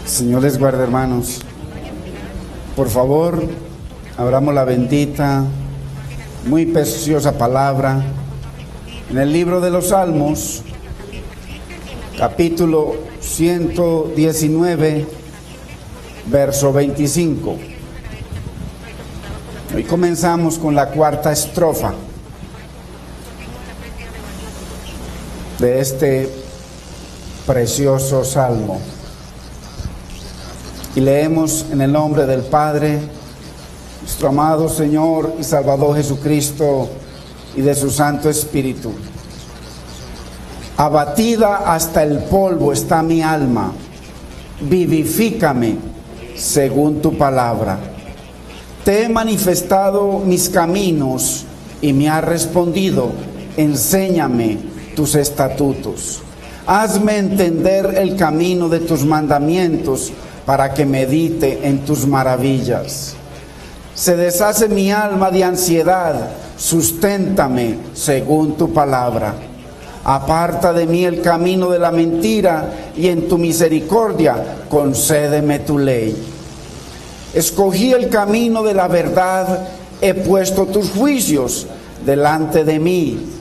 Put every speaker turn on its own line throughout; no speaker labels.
Señor les guarde, hermanos. Por favor, abramos la bendita, muy preciosa palabra en el libro de los Salmos, capítulo 119, verso 25. Hoy comenzamos con la cuarta estrofa de este precioso salmo. Y leemos en el nombre del Padre, nuestro amado Señor y Salvador Jesucristo, y de su Santo Espíritu. Abatida hasta el polvo está mi alma, vivifícame según tu palabra. Te he manifestado mis caminos y me has respondido, enséñame tus estatutos. Hazme entender el camino de tus mandamientos, para que medite en tus maravillas. Se deshace mi alma de ansiedad, susténtame según tu palabra. Aparta de mí el camino de la mentira, y en tu misericordia concédeme tu ley. Escogí el camino de la verdad, he puesto tus juicios delante de mí.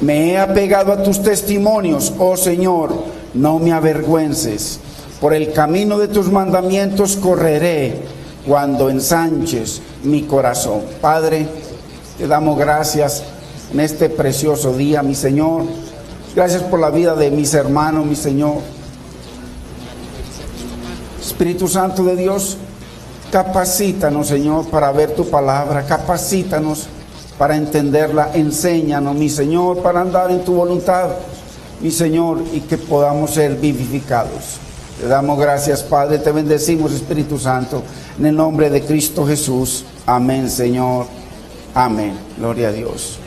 Me he apegado a tus testimonios, oh Señor, no me avergüences. Por el camino de tus mandamientos correré cuando ensanches mi corazón. Padre, te damos gracias en este precioso día, mi Señor. Gracias por la vida de mis hermanos, mi Señor. Espíritu Santo de Dios, capacítanos, Señor, para ver tu palabra. Capacítanos para entenderla. Enséñanos, mi Señor, para andar en tu voluntad, mi Señor, y que podamos ser vivificados. Te damos gracias, Padre, te bendecimos, Espíritu Santo, en el nombre de Cristo Jesús. Amén, Señor. Amén. Gloria a Dios.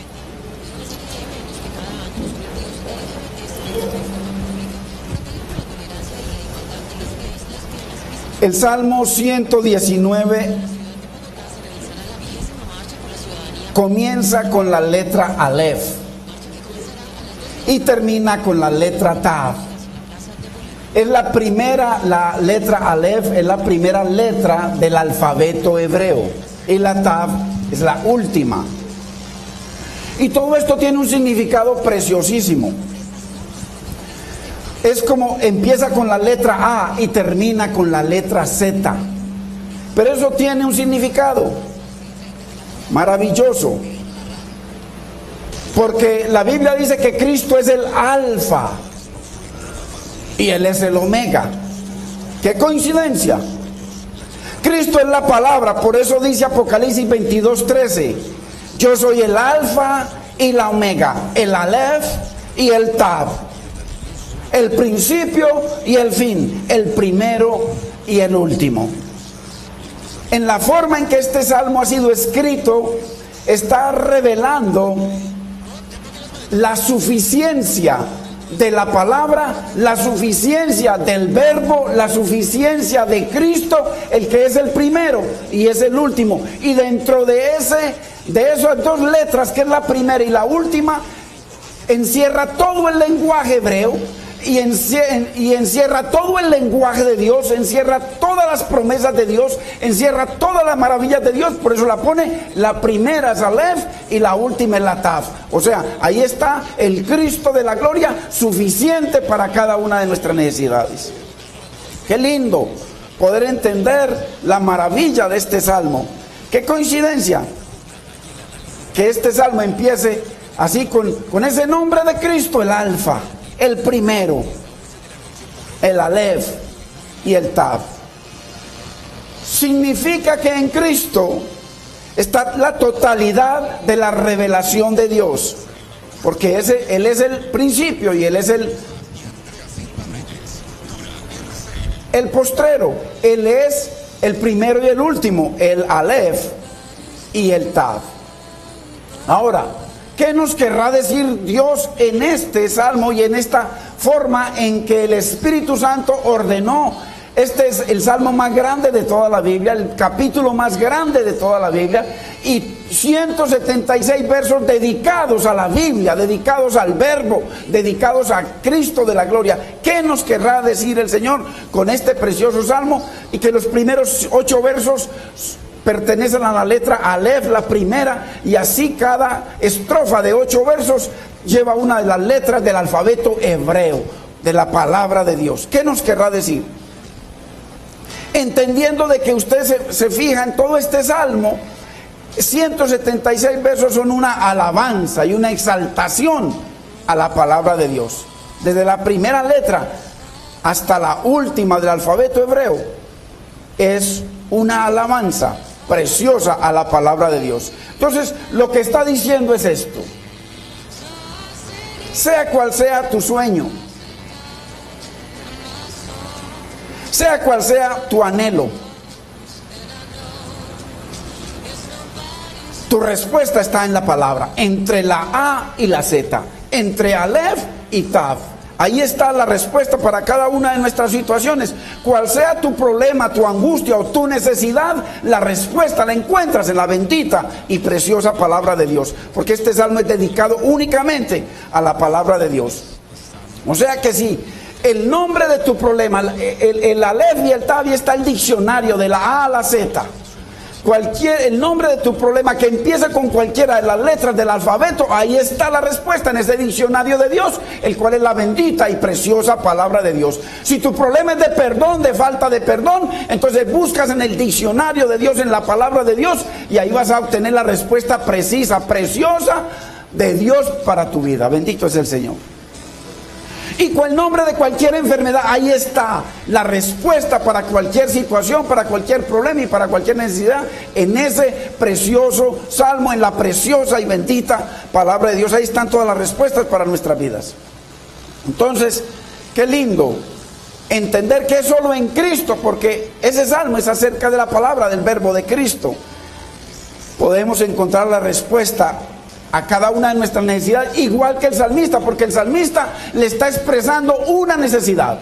El Salmo 119 comienza con la letra Aleph y termina con la letra Tav. Es la letra Aleph es la primera letra del alfabeto hebreo, y la Tav es la última. Y todo esto tiene un significado preciosísimo. Es como empieza con la letra A y termina con la letra Z. Pero eso tiene un significado maravilloso. Porque la Biblia dice que Cristo es el Alfa y Él es el Omega. ¡Qué coincidencia! Cristo es la palabra, por eso dice Apocalipsis 22:13: yo soy el Alfa y la Omega, el Aleph y el Tav, el principio y el fin, el primero y el último. En la forma en que este salmo ha sido escrito, está revelando la suficiencia de la palabra, la suficiencia del verbo, la suficiencia de Cristo, el que es el primero y es el último. Y dentro de esas dos letras, que es la primera y la última, encierra todo el lenguaje hebreo y encierra todo el lenguaje de Dios, encierra todas las promesas de Dios, encierra todas las maravillas de Dios. Por eso la pone, la primera es Aleph y la última es la Tav. O sea, ahí está el Cristo de la gloria, suficiente para cada una de nuestras necesidades. Qué lindo poder entender la maravilla de este salmo. Qué coincidencia que este salmo empiece así, con ese nombre de Cristo, el Alfa, el primero, el Aleph y el Tav. Significa que en Cristo está la totalidad de la revelación de Dios, porque Él es el principio y Él es el postrero. Él es el primero y el último, el Aleph y el Tav. Ahora, ¿qué nos querrá decir Dios en este salmo y en esta forma en que el Espíritu Santo ordenó? Este es el salmo más grande de toda la Biblia, el capítulo más grande de toda la Biblia, y 176 versos dedicados a la Biblia, dedicados al Verbo, dedicados a Cristo de la gloria. ¿Qué nos querrá decir el Señor con este precioso salmo? Y que los primeros 8 versos pertenecen a la letra Alef, la primera, y así cada estrofa de 8 versos lleva una de las letras del alfabeto hebreo, de la palabra de Dios. ¿Qué nos querrá decir? Entendiendo de que usted se fija en todo este salmo, 176 versos son una alabanza y una exaltación a la palabra de Dios. Desde la primera letra hasta la última del alfabeto hebreo es una alabanza preciosa a la palabra de Dios. Entonces, lo que está diciendo es esto: sea cual sea tu sueño, sea cual sea tu anhelo, tu respuesta está en la palabra, entre la A y la Z, entre Alef y Tav. Ahí está la respuesta para cada una de nuestras situaciones. Cual sea tu problema, tu angustia o tu necesidad, la respuesta la encuentras en la bendita y preciosa palabra de Dios. Porque este salmo es dedicado únicamente a la palabra de Dios. O sea que si el nombre de tu problema, el Alef y el Tav, está el diccionario de la A a la Z. El nombre de tu problema que empieza con cualquiera de las letras del alfabeto, ahí está la respuesta en ese diccionario de Dios, el cual es la bendita y preciosa palabra de Dios. Si tu problema es de perdón, de falta de perdón, entonces buscas en el diccionario de Dios, en la palabra de Dios, y ahí vas a obtener la respuesta precisa, preciosa de Dios para tu vida. Bendito es el Señor. Y con el nombre de cualquier enfermedad, ahí está la respuesta para cualquier situación, para cualquier problema y para cualquier necesidad, en ese precioso salmo, en la preciosa y bendita palabra de Dios. Ahí están todas las respuestas para nuestras vidas. Entonces, qué lindo entender que es solo en Cristo, porque ese salmo es acerca de la palabra, del verbo de Cristo. Podemos encontrar la respuesta a cada una de nuestras necesidades, igual que el salmista, porque el salmista le está expresando una necesidad.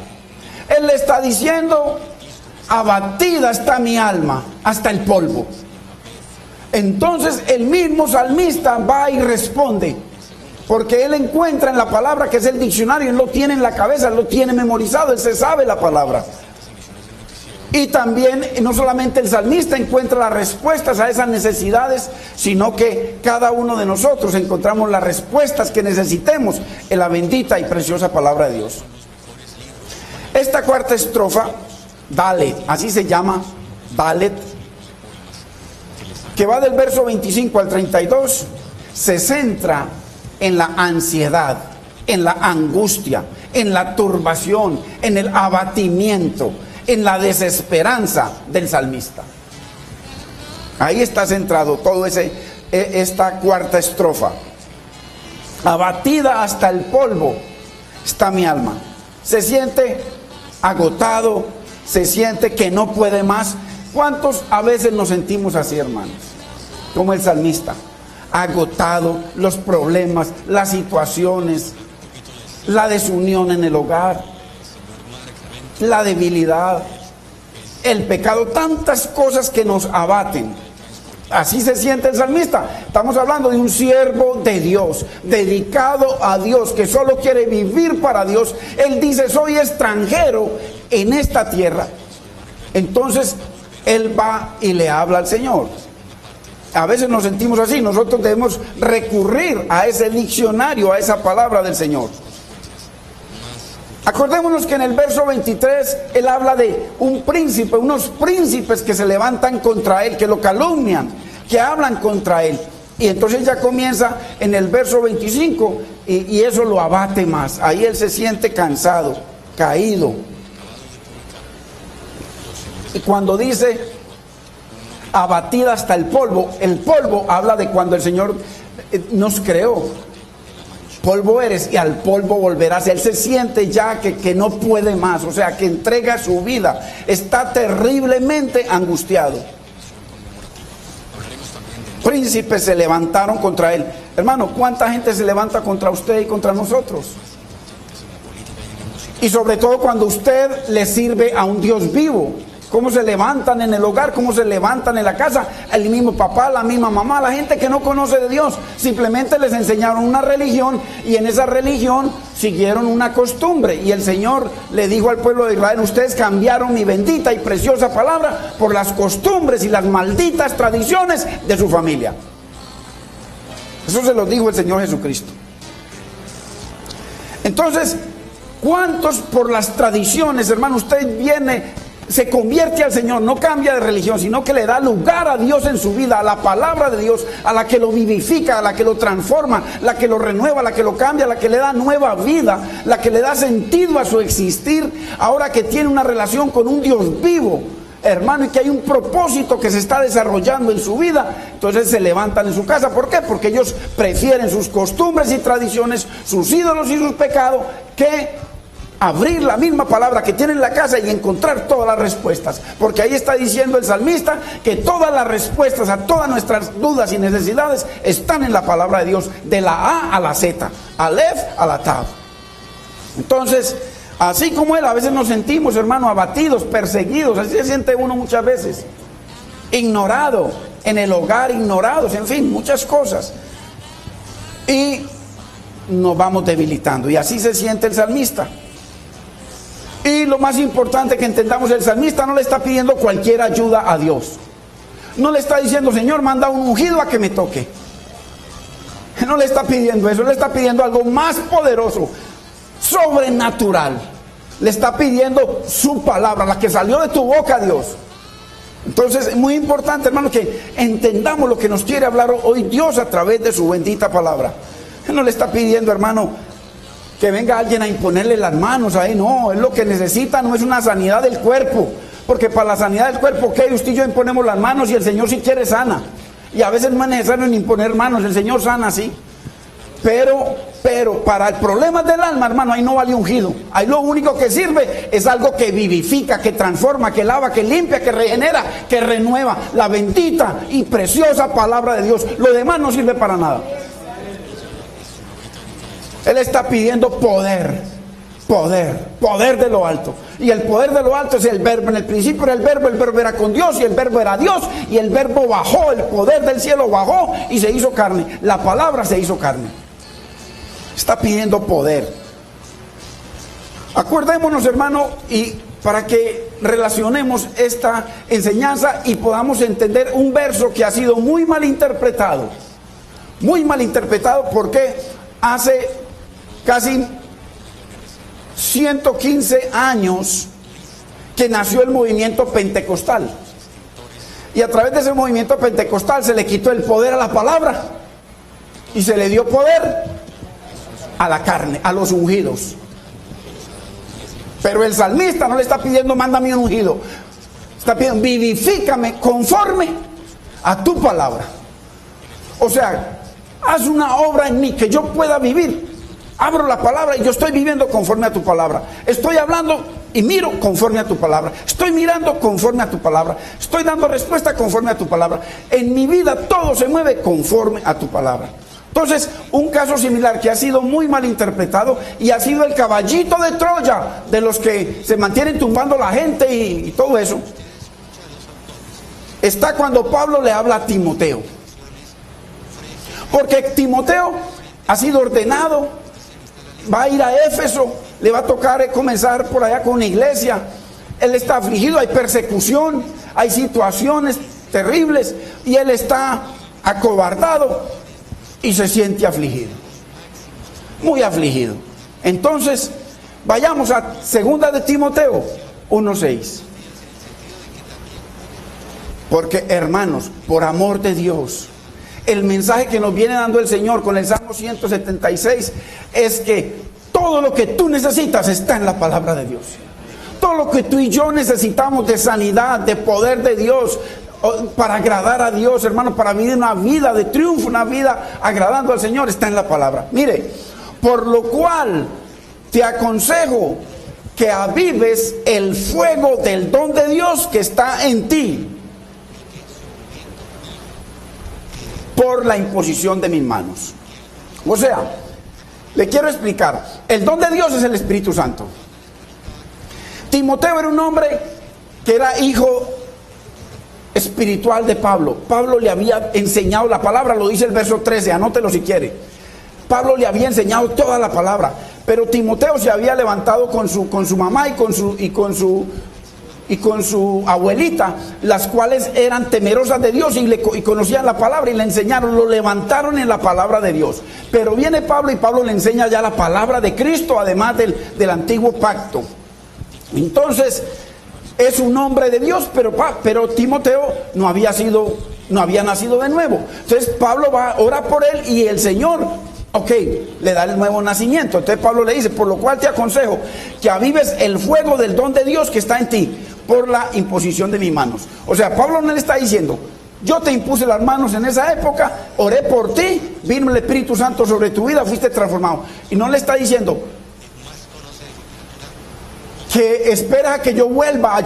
Él le está diciendo: abatida está mi alma hasta el polvo. Entonces el mismo salmista va y responde, porque él encuentra en la palabra, que es el diccionario, él lo tiene en la cabeza, él lo tiene memorizado, él se sabe la palabra. Y también no solamente el salmista encuentra las respuestas a esas necesidades, sino que cada uno de nosotros encontramos las respuestas que necesitemos en la bendita y preciosa palabra de Dios. Esta cuarta estrofa, Dalet, así se llama, Dalet, que va del verso 25 al 32, se centra en la ansiedad, en la angustia, en la turbación, en el abatimiento, en la desesperanza del salmista. Ahí está centrado todo esta cuarta estrofa. Abatida hasta el polvo está mi alma. Se siente agotado, se siente que no puede más. ¿Cuántos a veces nos sentimos así, hermanos? Como el salmista, agotado, los problemas, las situaciones, la desunión en el hogar, la debilidad, el pecado, tantas cosas que nos abaten. Así se siente el salmista. Estamos hablando de un siervo de Dios, dedicado a Dios, que solo quiere vivir para Dios. Él dice: soy extranjero en esta tierra. Entonces él va y le habla al Señor. A veces nos sentimos así. Nosotros debemos recurrir a ese diccionario, a esa palabra del Señor. Acordémonos que en el verso 23 él habla de un príncipe, unos príncipes que se levantan contra él, que lo calumnian, que hablan contra él. Y entonces ya comienza en el verso 25 y eso lo abate más. Ahí él se siente cansado, caído. Y cuando dice abatida hasta el polvo habla de cuando el Señor nos creó. Polvo eres y al polvo volverás. Él se siente ya que no puede más, o sea, que entrega su vida. Está terriblemente angustiado. Príncipes se levantaron contra él. Hermano, ¿cuánta gente se levanta contra usted y contra nosotros? Y sobre todo cuando usted le sirve a un Dios vivo, cómo se levantan en el hogar, cómo se levantan en la casa, el mismo papá, la misma mamá, la gente que no conoce de Dios, simplemente les enseñaron una religión y en esa religión siguieron una costumbre. Y el Señor le dijo al pueblo de Israel: ustedes cambiaron mi bendita y preciosa palabra por las costumbres y las malditas tradiciones de su familia. Eso se lo dijo el Señor Jesucristo. Entonces, ¿cuántos por las tradiciones, hermano, usted viene, se convierte al Señor, no cambia de religión, sino que le da lugar a Dios en su vida, a la palabra de Dios, a la que lo vivifica, a la que lo transforma, la que lo renueva, la que lo cambia, la que le da nueva vida, la que le da sentido a su existir, ahora que tiene una relación con un Dios vivo, hermano, y que hay un propósito que se está desarrollando en su vida? Entonces se levantan en su casa. ¿Por qué? Porque ellos prefieren sus costumbres y tradiciones, sus ídolos y sus pecados, que abrir la misma palabra que tiene en la casa y encontrar todas las respuestas. Porque ahí está diciendo el salmista que todas las respuestas a todas nuestras dudas y necesidades están en la palabra de Dios, de la A a la Z, Alef a la Tav. Entonces, así como él, a veces nos sentimos, hermano, abatidos, perseguidos, así se siente uno muchas veces, ignorado, en el hogar ignorados, en fin, muchas cosas. Y nos vamos debilitando, y así se siente el salmista. Y lo más importante que entendamos, el salmista no le está pidiendo cualquier ayuda a Dios. No le está diciendo: Señor, manda un ungido a que me toque. No le está pidiendo eso, le está pidiendo algo más poderoso, sobrenatural. Le está pidiendo su palabra, la que salió de tu boca, Dios. Entonces es muy importante, hermano, que entendamos lo que nos quiere hablar hoy Dios a través de su bendita palabra. Él no le está pidiendo, hermano, que venga alguien a imponerle las manos ahí. No, él lo que necesita no es una sanidad del cuerpo, porque para la sanidad del cuerpo, ¿qué? Usted y yo imponemos las manos y el Señor si quiere sana. Y a veces no es necesario ni imponer manos, el Señor sana así. Pero para el problema del alma, hermano, ahí no vale ungido. Ahí lo único que sirve es algo que vivifica, que transforma, que lava, que limpia, que regenera, que renueva. La bendita y preciosa palabra de Dios. Lo demás no sirve para nada. Él está pidiendo poder de lo alto. Y el poder de lo alto es el verbo. En el principio era el verbo era con Dios y el verbo era Dios. Y el verbo bajó, el poder del cielo bajó y se hizo carne. La palabra se hizo carne. Está pidiendo poder. Acordémonos, hermano, y para que relacionemos esta enseñanza y podamos entender un verso que ha sido muy mal interpretado. Muy mal interpretado porque hace casi 115 años que nació el movimiento pentecostal. Y a través de ese movimiento pentecostal se le quitó el poder a la palabra y se le dio poder a la carne, a los ungidos. Pero el salmista no le está pidiendo: mándame un ungido. Está pidiendo: vivifícame conforme a tu palabra. O sea, haz una obra en mí que yo pueda vivir. Abro la palabra y yo estoy viviendo conforme a tu palabra. Estoy hablando y miro conforme a tu palabra. Estoy mirando conforme a tu palabra. Estoy dando respuesta conforme a tu palabra. En mi vida todo se mueve conforme a tu palabra. Entonces, un caso similar que ha sido muy mal interpretado y ha sido el caballito de Troya de los que se mantienen tumbando la gente y todo eso, está cuando Pablo le habla a Timoteo. Porque Timoteo ha sido ordenado, va a ir a Éfeso, le va a tocar comenzar por allá con una iglesia. Él está afligido, hay persecución, hay situaciones terribles y él está acobardado y se siente afligido, muy afligido. Entonces, vayamos a 2 de Timoteo 1:6. Porque, hermanos, por amor de Dios, el mensaje que nos viene dando el Señor con el Salmo 176 es que todo lo que tú necesitas está en la palabra de Dios. Todo lo que tú y yo necesitamos de sanidad, de poder de Dios, para agradar a Dios, hermano, para vivir una vida de triunfo, una vida agradando al Señor, está en la palabra. Mire, por lo cual te aconsejo que avives el fuego del don de Dios que está en ti por la imposición de mis manos. O sea, le quiero explicar, el don de Dios es el Espíritu Santo. Timoteo era un hombre que era hijo espiritual de Pablo. Pablo le había enseñado la palabra, lo dice el verso 13, anótelo si quiere. Pablo le había enseñado toda la palabra, pero Timoteo se había levantado con su mamá y con su abuelita, las cuales eran temerosas de Dios y conocían la palabra y le enseñaron, lo levantaron en la palabra de Dios. Pero viene Pablo y Pablo le enseña ya la palabra de Cristo, además del antiguo pacto. Entonces es un hombre de Dios, pero Timoteo no había nacido de nuevo. Entonces Pablo va a orar por él y el Señor, le da el nuevo nacimiento. Entonces Pablo le dice, por lo cual te aconsejo que avives el fuego del don de Dios que está en ti por la imposición de mis manos. O sea, Pablo no le está diciendo, yo te impuse las manos en esa época, oré por ti, vino el Espíritu Santo sobre tu vida, fuiste transformado. Y no le está diciendo que espera que yo vuelva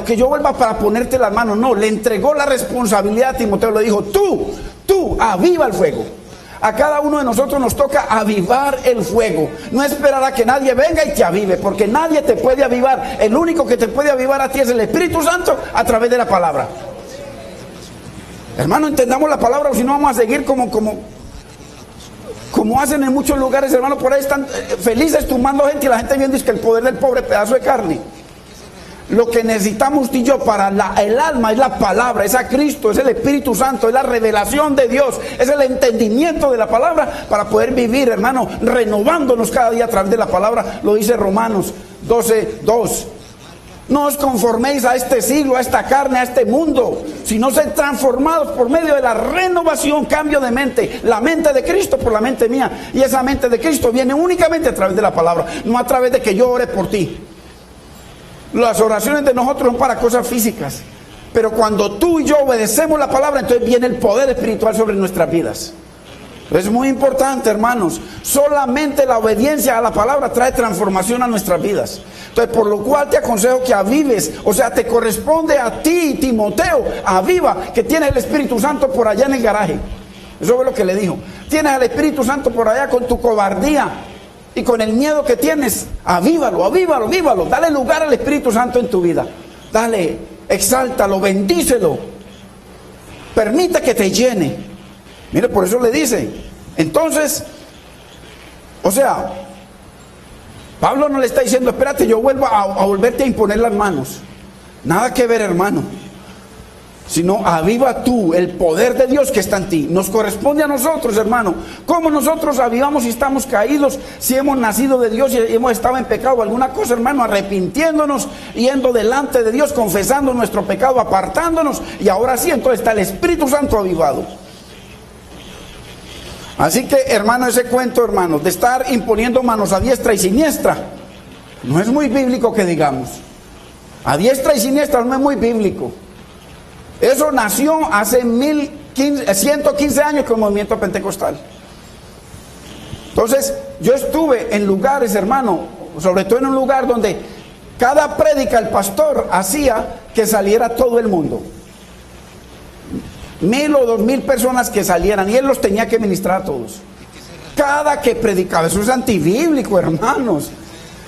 para ponerte las manos. No, le entregó la responsabilidad a Timoteo, le dijo, tú aviva el fuego. A cada uno de nosotros nos toca avivar el fuego. No esperar a que nadie venga y te avive, porque nadie te puede avivar. El único que te puede avivar a ti es el Espíritu Santo a través de la palabra. Hermano, entendamos la palabra, o si no vamos a seguir como hacen en muchos lugares, hermano. Por ahí están felices tumbando gente y la gente viendo es que el poder del pobre pedazo de carne. Lo que necesitamos tú y yo para el alma es la palabra, es a Cristo, es el Espíritu Santo, es la revelación de Dios, es el entendimiento de la palabra para poder vivir, hermano, renovándonos cada día a través de la palabra. Lo dice Romanos 12:2. No os conforméis a este siglo, a esta carne, a este mundo, sino sed transformados por medio de la renovación, cambio de mente, la mente de Cristo por la mente mía. Y esa mente de Cristo viene únicamente a través de la palabra, no a través de que yo ore por ti. Las oraciones de nosotros son para cosas físicas, pero cuando tú y yo obedecemos la palabra, entonces viene el poder espiritual sobre nuestras vidas. Es muy importante, hermanos. Solamente la obediencia a la palabra trae transformación a nuestras vidas. Entonces, por lo cual te aconsejo que avives, o sea, te corresponde a ti, Timoteo, aviva, que tienes el Espíritu Santo por allá en el garaje. Eso es lo que le dijo. Tienes al Espíritu Santo por allá con tu cobardía y con el miedo que tienes. Avívalo. Dale lugar al Espíritu Santo en tu vida. Dale, exáltalo, bendícelo. Permite que te llene. Mire, por eso le dice. Entonces, o sea, Pablo no le está diciendo, espérate, yo vuelvo a volverte a imponer las manos. Nada que ver, hermano. Sino aviva tú el poder de Dios que está en ti. Nos corresponde a nosotros, hermano. ¿Cómo nosotros avivamos si estamos caídos, si hemos nacido de Dios y hemos estado en pecado? Alguna cosa, hermano, arrepintiéndonos, yendo delante de Dios, confesando nuestro pecado, apartándonos. Y ahora sí, entonces está el Espíritu Santo avivado. Así que, hermano, ese cuento, hermano, de estar imponiendo manos a diestra y siniestra, no es muy bíblico que digamos. A diestra y siniestra no es muy bíblico. Eso nació hace 115 años con el movimiento pentecostal. Entonces, yo estuve en lugares, hermano, sobre todo en un lugar donde cada prédica el pastor hacía que saliera todo el mundo. 1,000 o 2,000 personas que salieran y él los tenía que ministrar a todos. Cada que predicaba, eso es antibíblico, hermanos.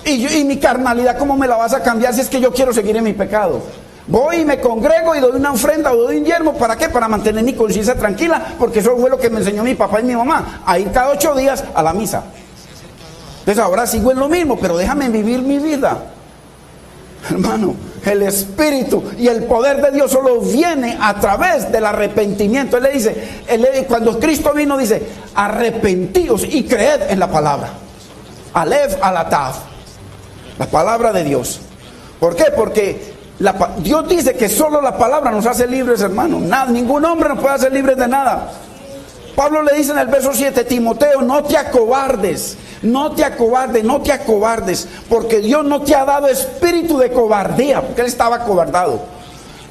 Y mi carnalidad, ¿cómo me la vas a cambiar si es que yo quiero seguir en mi pecado? Voy y me congrego y doy una ofrenda o doy un yermo. ¿Para qué? Para mantener mi conciencia tranquila, porque eso fue lo que me enseñó mi papá y mi mamá, a ir cada 8 días a la misa. Entonces ahora sigo en lo mismo, pero déjame vivir mi vida. Hermano, el Espíritu y el poder de Dios solo viene a través del arrepentimiento. Él le dice, cuando Cristo vino, dice, arrepentíos y creed en la palabra. Alef alataf, la palabra de Dios. ¿Por qué? Porque Dios dice que solo la palabra nos hace libres, hermano. Ningún hombre nos puede hacer libres de nada. Pablo le dice en el verso 7, Timoteo, no te acobardes, porque Dios no te ha dado espíritu de cobardía, porque él estaba acobardado,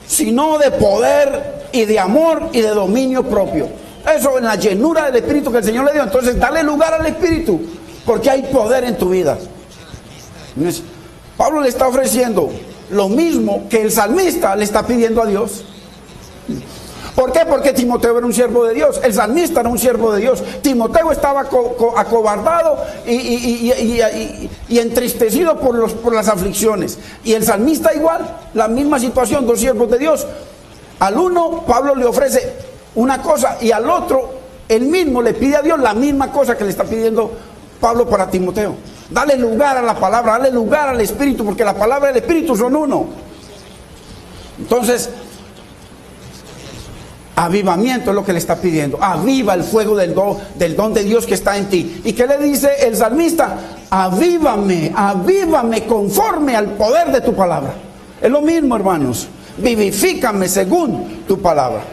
sino de poder y de amor y de dominio propio. Eso en la llenura del Espíritu que el Señor le dio. Entonces dale lugar al Espíritu, porque hay poder en tu vida. Pablo le está ofreciendo lo mismo que el salmista le está pidiendo a Dios. ¿Por qué? Porque Timoteo era un siervo de Dios. El salmista era un siervo de Dios. Timoteo estaba acobardado y entristecido por las aflicciones. Y el salmista igual, la misma situación, dos siervos de Dios. Al uno Pablo le ofrece una cosa y al otro él mismo le pide a Dios la misma cosa que le está pidiendo Pablo para Timoteo. Dale lugar a la palabra, dale lugar al Espíritu, porque la palabra y el Espíritu son uno. Entonces, avivamiento es lo que le está pidiendo. Aviva el fuego del don de Dios que está en ti. ¿Y qué le dice el salmista? Avívame, avívame conforme al poder de tu palabra. Es lo mismo, hermanos. Vivifícame según tu palabra.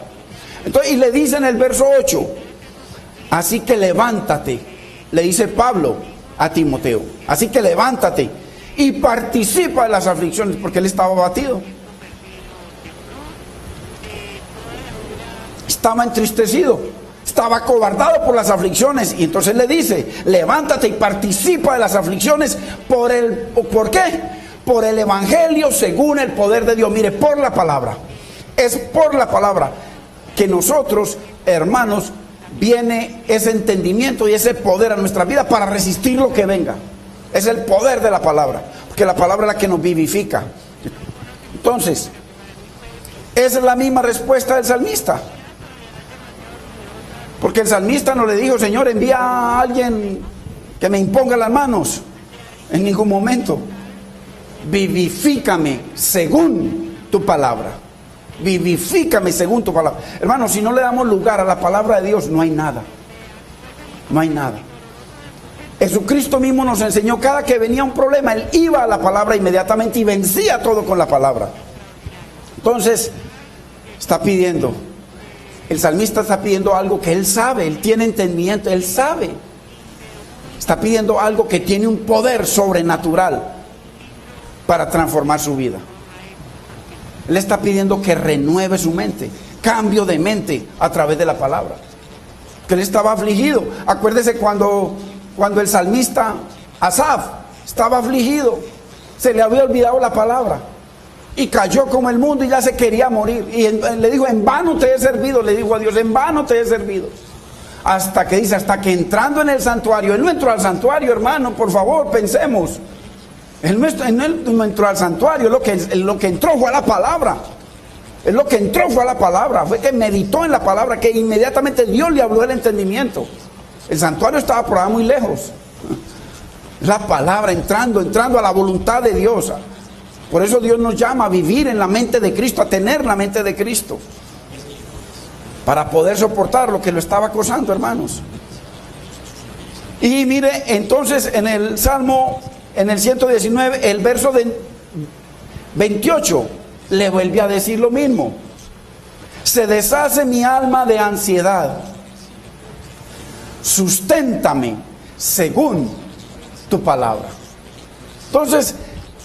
Entonces, y le dice en el verso 8, así que levántate, le dice Pablo a Timoteo, así que levántate y participa de las aflicciones, porque él estaba abatido. Estaba entristecido, estaba acobardado por las aflicciones, y entonces le dice, levántate y participa de las aflicciones. ¿Por qué? Por el evangelio según el poder de Dios. Mire, por la palabra. Es por la palabra que nosotros, hermanos, viene ese entendimiento y ese poder a nuestra vida para resistir lo que venga. Es el poder de la palabra, porque la palabra es la que nos vivifica. Entonces, esa es la misma respuesta del salmista. Porque el salmista no le dijo, Señor, envía a alguien que me imponga las manos. En ningún momento. Vivifícame según tu palabra. Vivifícame según tu palabra. Hermanos, si no le damos lugar a la palabra de Dios, no hay nada. No hay nada. Jesucristo mismo nos enseñó, cada que venía un problema, Él iba a la palabra inmediatamente y vencía todo con la palabra. Entonces, está pidiendo. El salmista está pidiendo algo que él sabe, él tiene entendimiento, él sabe. Está pidiendo algo que tiene un poder sobrenatural para transformar su vida. Él está pidiendo que renueve su mente, cambio de mente a través de la palabra. Que él estaba afligido. Acuérdese cuando el salmista Asaf estaba afligido, se le había olvidado la palabra. Y cayó como el mundo y ya se quería morir. Y le dijo, en vano te he servido, le dijo a Dios, en vano te he servido. Hasta que dice, hasta que entrando en el santuario, él no entró al santuario, hermano, por favor, pensemos. Él no entró al santuario, lo que entró fue a la palabra. Lo que entró fue a la palabra, fue que meditó en la palabra, que inmediatamente Dios le habló el entendimiento. El santuario estaba por allá muy lejos. La palabra entrando a la voluntad de Dios. Por eso Dios nos llama a vivir en la mente de Cristo, a tener la mente de Cristo, para poder soportar lo que lo estaba acosando, hermanos. Y mire, entonces en el Salmo, en el 119, el verso de 28, le vuelve a decir lo mismo. Se deshace mi alma de ansiedad. Susténtame según tu palabra. Entonces,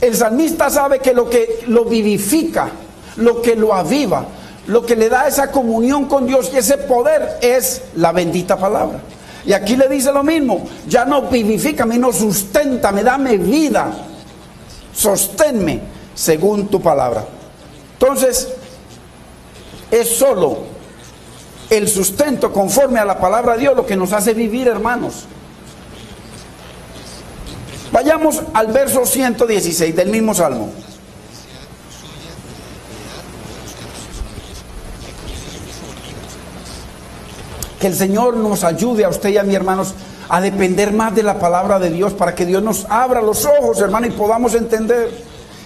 el salmista sabe que lo vivifica, lo que lo aviva, lo que le da esa comunión con Dios y ese poder es la bendita palabra. Y aquí le dice lo mismo, ya no vivifícame, no susténtame, dame vida, sosténme según tu palabra. Entonces, es solo el sustento conforme a la palabra de Dios lo que nos hace vivir, hermanos. Vayamos al verso 116 del mismo Salmo. Que el Señor nos ayude a usted y a mí, hermanos, a depender más de la palabra de Dios, para que Dios nos abra los ojos, hermano, y podamos entender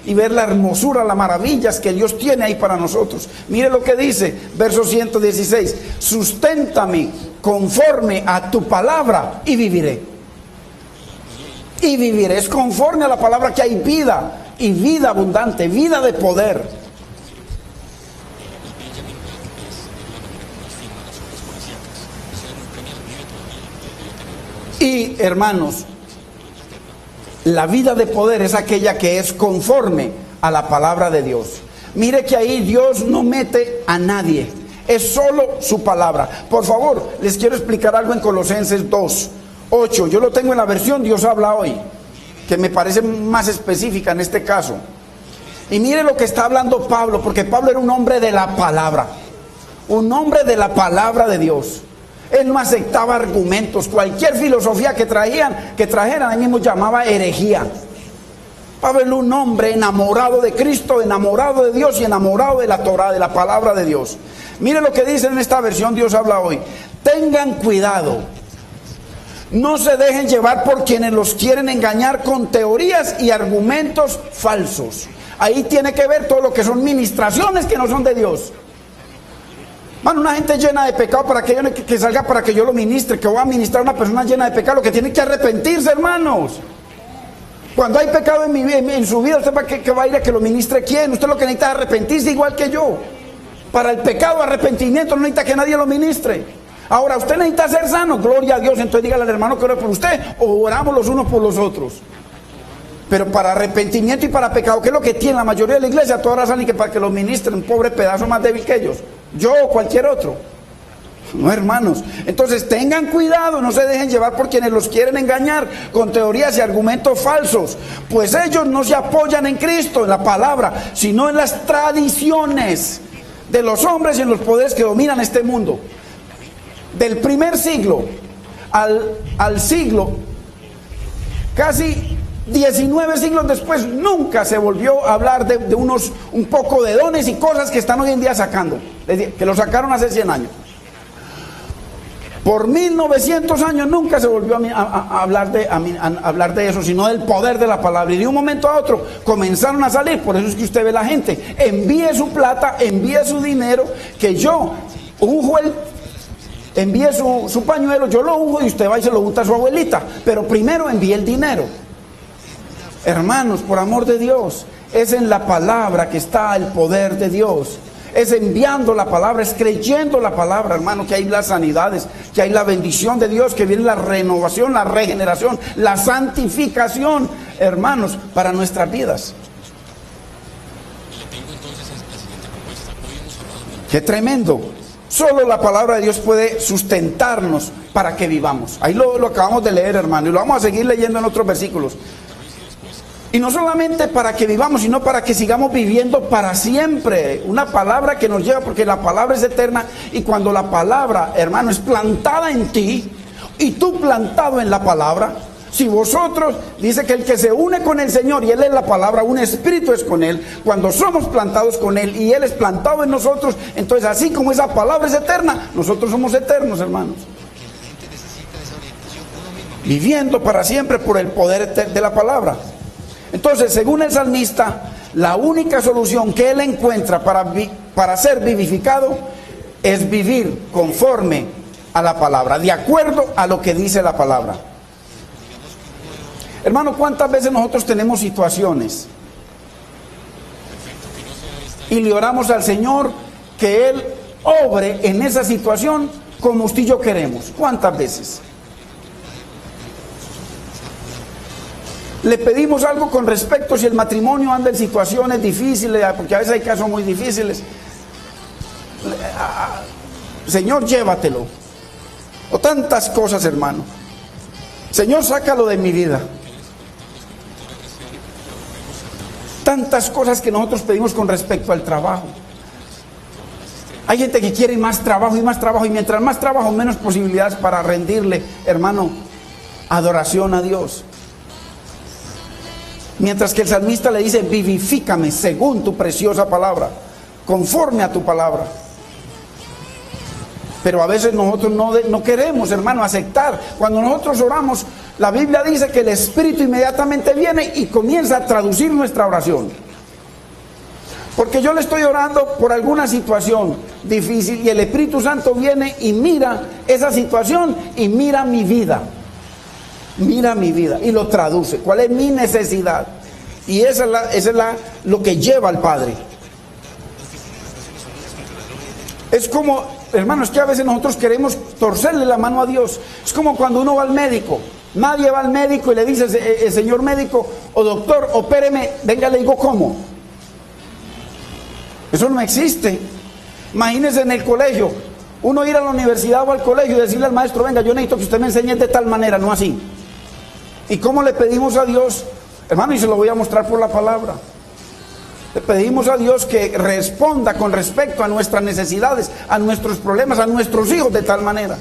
y ver la hermosura, las maravillas que Dios tiene ahí para nosotros. Mire lo que dice, verso 116. Susténtame conforme a tu palabra y viviré. Y viviré, es conforme a la palabra que hay vida, y vida abundante, vida de poder. Y hermanos, la vida de poder es aquella que es conforme a la palabra de Dios. Mire que ahí Dios no mete a nadie, es solo su palabra. Por favor, les quiero explicar algo en Colosenses 2:8. Yo lo tengo en la versión Dios habla hoy, que me parece más específica en este caso. Y mire lo que está hablando Pablo, porque Pablo era un hombre de la palabra, un hombre de la palabra de Dios. Él no aceptaba argumentos, cualquier filosofía que trajeran, él mismo llamaba herejía. Pablo, un hombre enamorado de Cristo, enamorado de Dios y enamorado de la Torá, de la palabra de Dios. Mire lo que dice en esta versión, Dios habla hoy. Tengan cuidado, no se dejen llevar por quienes los quieren engañar con teorías y argumentos falsos. Ahí tiene que ver todo lo que son ministraciones que no son de Dios. Mano, una gente llena de pecado para que salga para que yo lo ministre, que voy a ministrar a una persona llena de pecado, lo que tiene que arrepentirse, hermanos. Cuando hay pecado en su vida, ¿usted para qué va a ir a que lo ministre quién? Usted lo que necesita es arrepentirse igual que yo. Para el pecado, arrepentimiento, no necesita que nadie lo ministre. Ahora, usted necesita ser sano, gloria a Dios, entonces dígale al hermano que ore por usted, o oramos los unos por los otros. Pero para arrepentimiento y para pecado, ¿qué es lo que tiene la mayoría de la iglesia? Todas ahora salen que para que lo ministren, un pobre pedazo más débil que ellos. Yo o cualquier otro. No, hermanos. Entonces tengan cuidado, no se dejen llevar por quienes los quieren engañar con teorías y argumentos falsos, pues ellos no se apoyan en Cristo, en la palabra, sino en las tradiciones de los hombres y en los poderes que dominan este mundo. Del primer siglo al siglo, casi 19 siglos después, nunca se volvió a hablar de un poco de dones y cosas que están hoy en día sacando, que lo sacaron hace 100 años. Por 1900 años nunca se volvió a hablar de eso, sino del poder de la palabra. Y de un momento a otro comenzaron a salir. Por eso es que usted ve la gente, envíe su plata, envíe su dinero, que yo unjo envíe su pañuelo, yo lo unjo y usted va y se lo unta a su abuelita. Pero primero envíe el dinero. Hermanos, por amor de Dios, es en la palabra que está el poder de Dios. Es enviando la palabra, es creyendo la palabra, hermano, que hay las sanidades, que hay la bendición de Dios, que viene la renovación, la regeneración, la santificación, hermanos, para nuestras vidas. ¡Qué tremendo! Solo la palabra de Dios puede sustentarnos para que vivamos. Ahí lo acabamos de leer, hermano, y lo vamos a seguir leyendo en otros versículos. Y no solamente para que vivamos, sino para que sigamos viviendo para siempre. Una palabra que nos lleva, porque la palabra es eterna. Y cuando la palabra, hermano, es plantada en ti, y tú plantado en la palabra, si vosotros, dice que el que se une con el Señor, y Él es la palabra, un espíritu es con Él. Cuando somos plantados con Él, y Él es plantado en nosotros, entonces así como esa palabra es eterna, nosotros somos eternos, hermanos. Viviendo para siempre por el poder de la palabra. Entonces, según el salmista, la única solución que él encuentra para ser vivificado es vivir conforme a la palabra, de acuerdo a lo que dice la palabra. Hermano, ¿cuántas veces nosotros tenemos situaciones y le oramos al Señor que Él obre en esa situación como usted y yo queremos? ¿Cuántas veces? Le pedimos algo con respecto si el matrimonio anda en situaciones difíciles, porque a veces hay casos muy difíciles. Señor, llévatelo. O tantas cosas, hermano. Señor, sácalo de mi vida. Tantas cosas que nosotros pedimos con respecto al trabajo. Hay gente que quiere más trabajo, y mientras más trabajo, menos posibilidades para rendirle, hermano, adoración a Dios. Mientras que el salmista le dice, vivifícame según tu preciosa palabra, conforme a tu palabra. Pero a veces nosotros no queremos, hermano, aceptar. Cuando nosotros oramos, la Biblia dice que el Espíritu inmediatamente viene y comienza a traducir nuestra oración. Porque yo le estoy orando por alguna situación difícil y el Espíritu Santo viene y mira esa situación y mira mi vida. Mira mi vida y lo traduce. ¿Cuál es mi necesidad? Y esa es lo que lleva al Padre. Es como, hermanos, que a veces nosotros queremos torcerle la mano a Dios. Es como cuando uno va al médico. Nadie va al médico y le dice, señor médico o doctor, opéreme. Venga, le digo, ¿cómo? Eso no existe. Imagínense en el colegio. Uno ir a la universidad o al colegio y decirle al maestro, venga, yo necesito que usted me enseñe de tal manera, no así. ¿Y cómo le pedimos a Dios? Hermano, y se lo voy a mostrar por la palabra. Le pedimos a Dios que responda con respecto a nuestras necesidades, a nuestros problemas, a nuestros hijos de tal manera.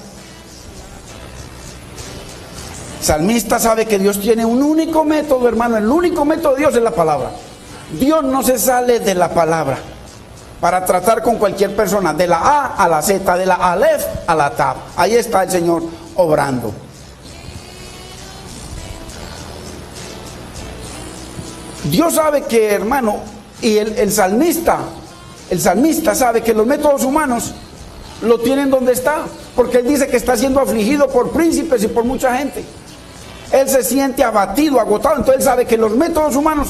El salmista sabe que Dios tiene un único método, hermano. El único método de Dios es la palabra. Dios no se sale de la palabra para tratar con cualquier persona, de la A a la Z, de la Aleph a la Tab. Ahí está el Señor obrando. Dios sabe que, hermano, y el salmista sabe que los métodos humanos lo tienen donde está, porque él dice que está siendo afligido por príncipes y por mucha gente. Él se siente abatido, agotado, entonces él sabe que los métodos humanos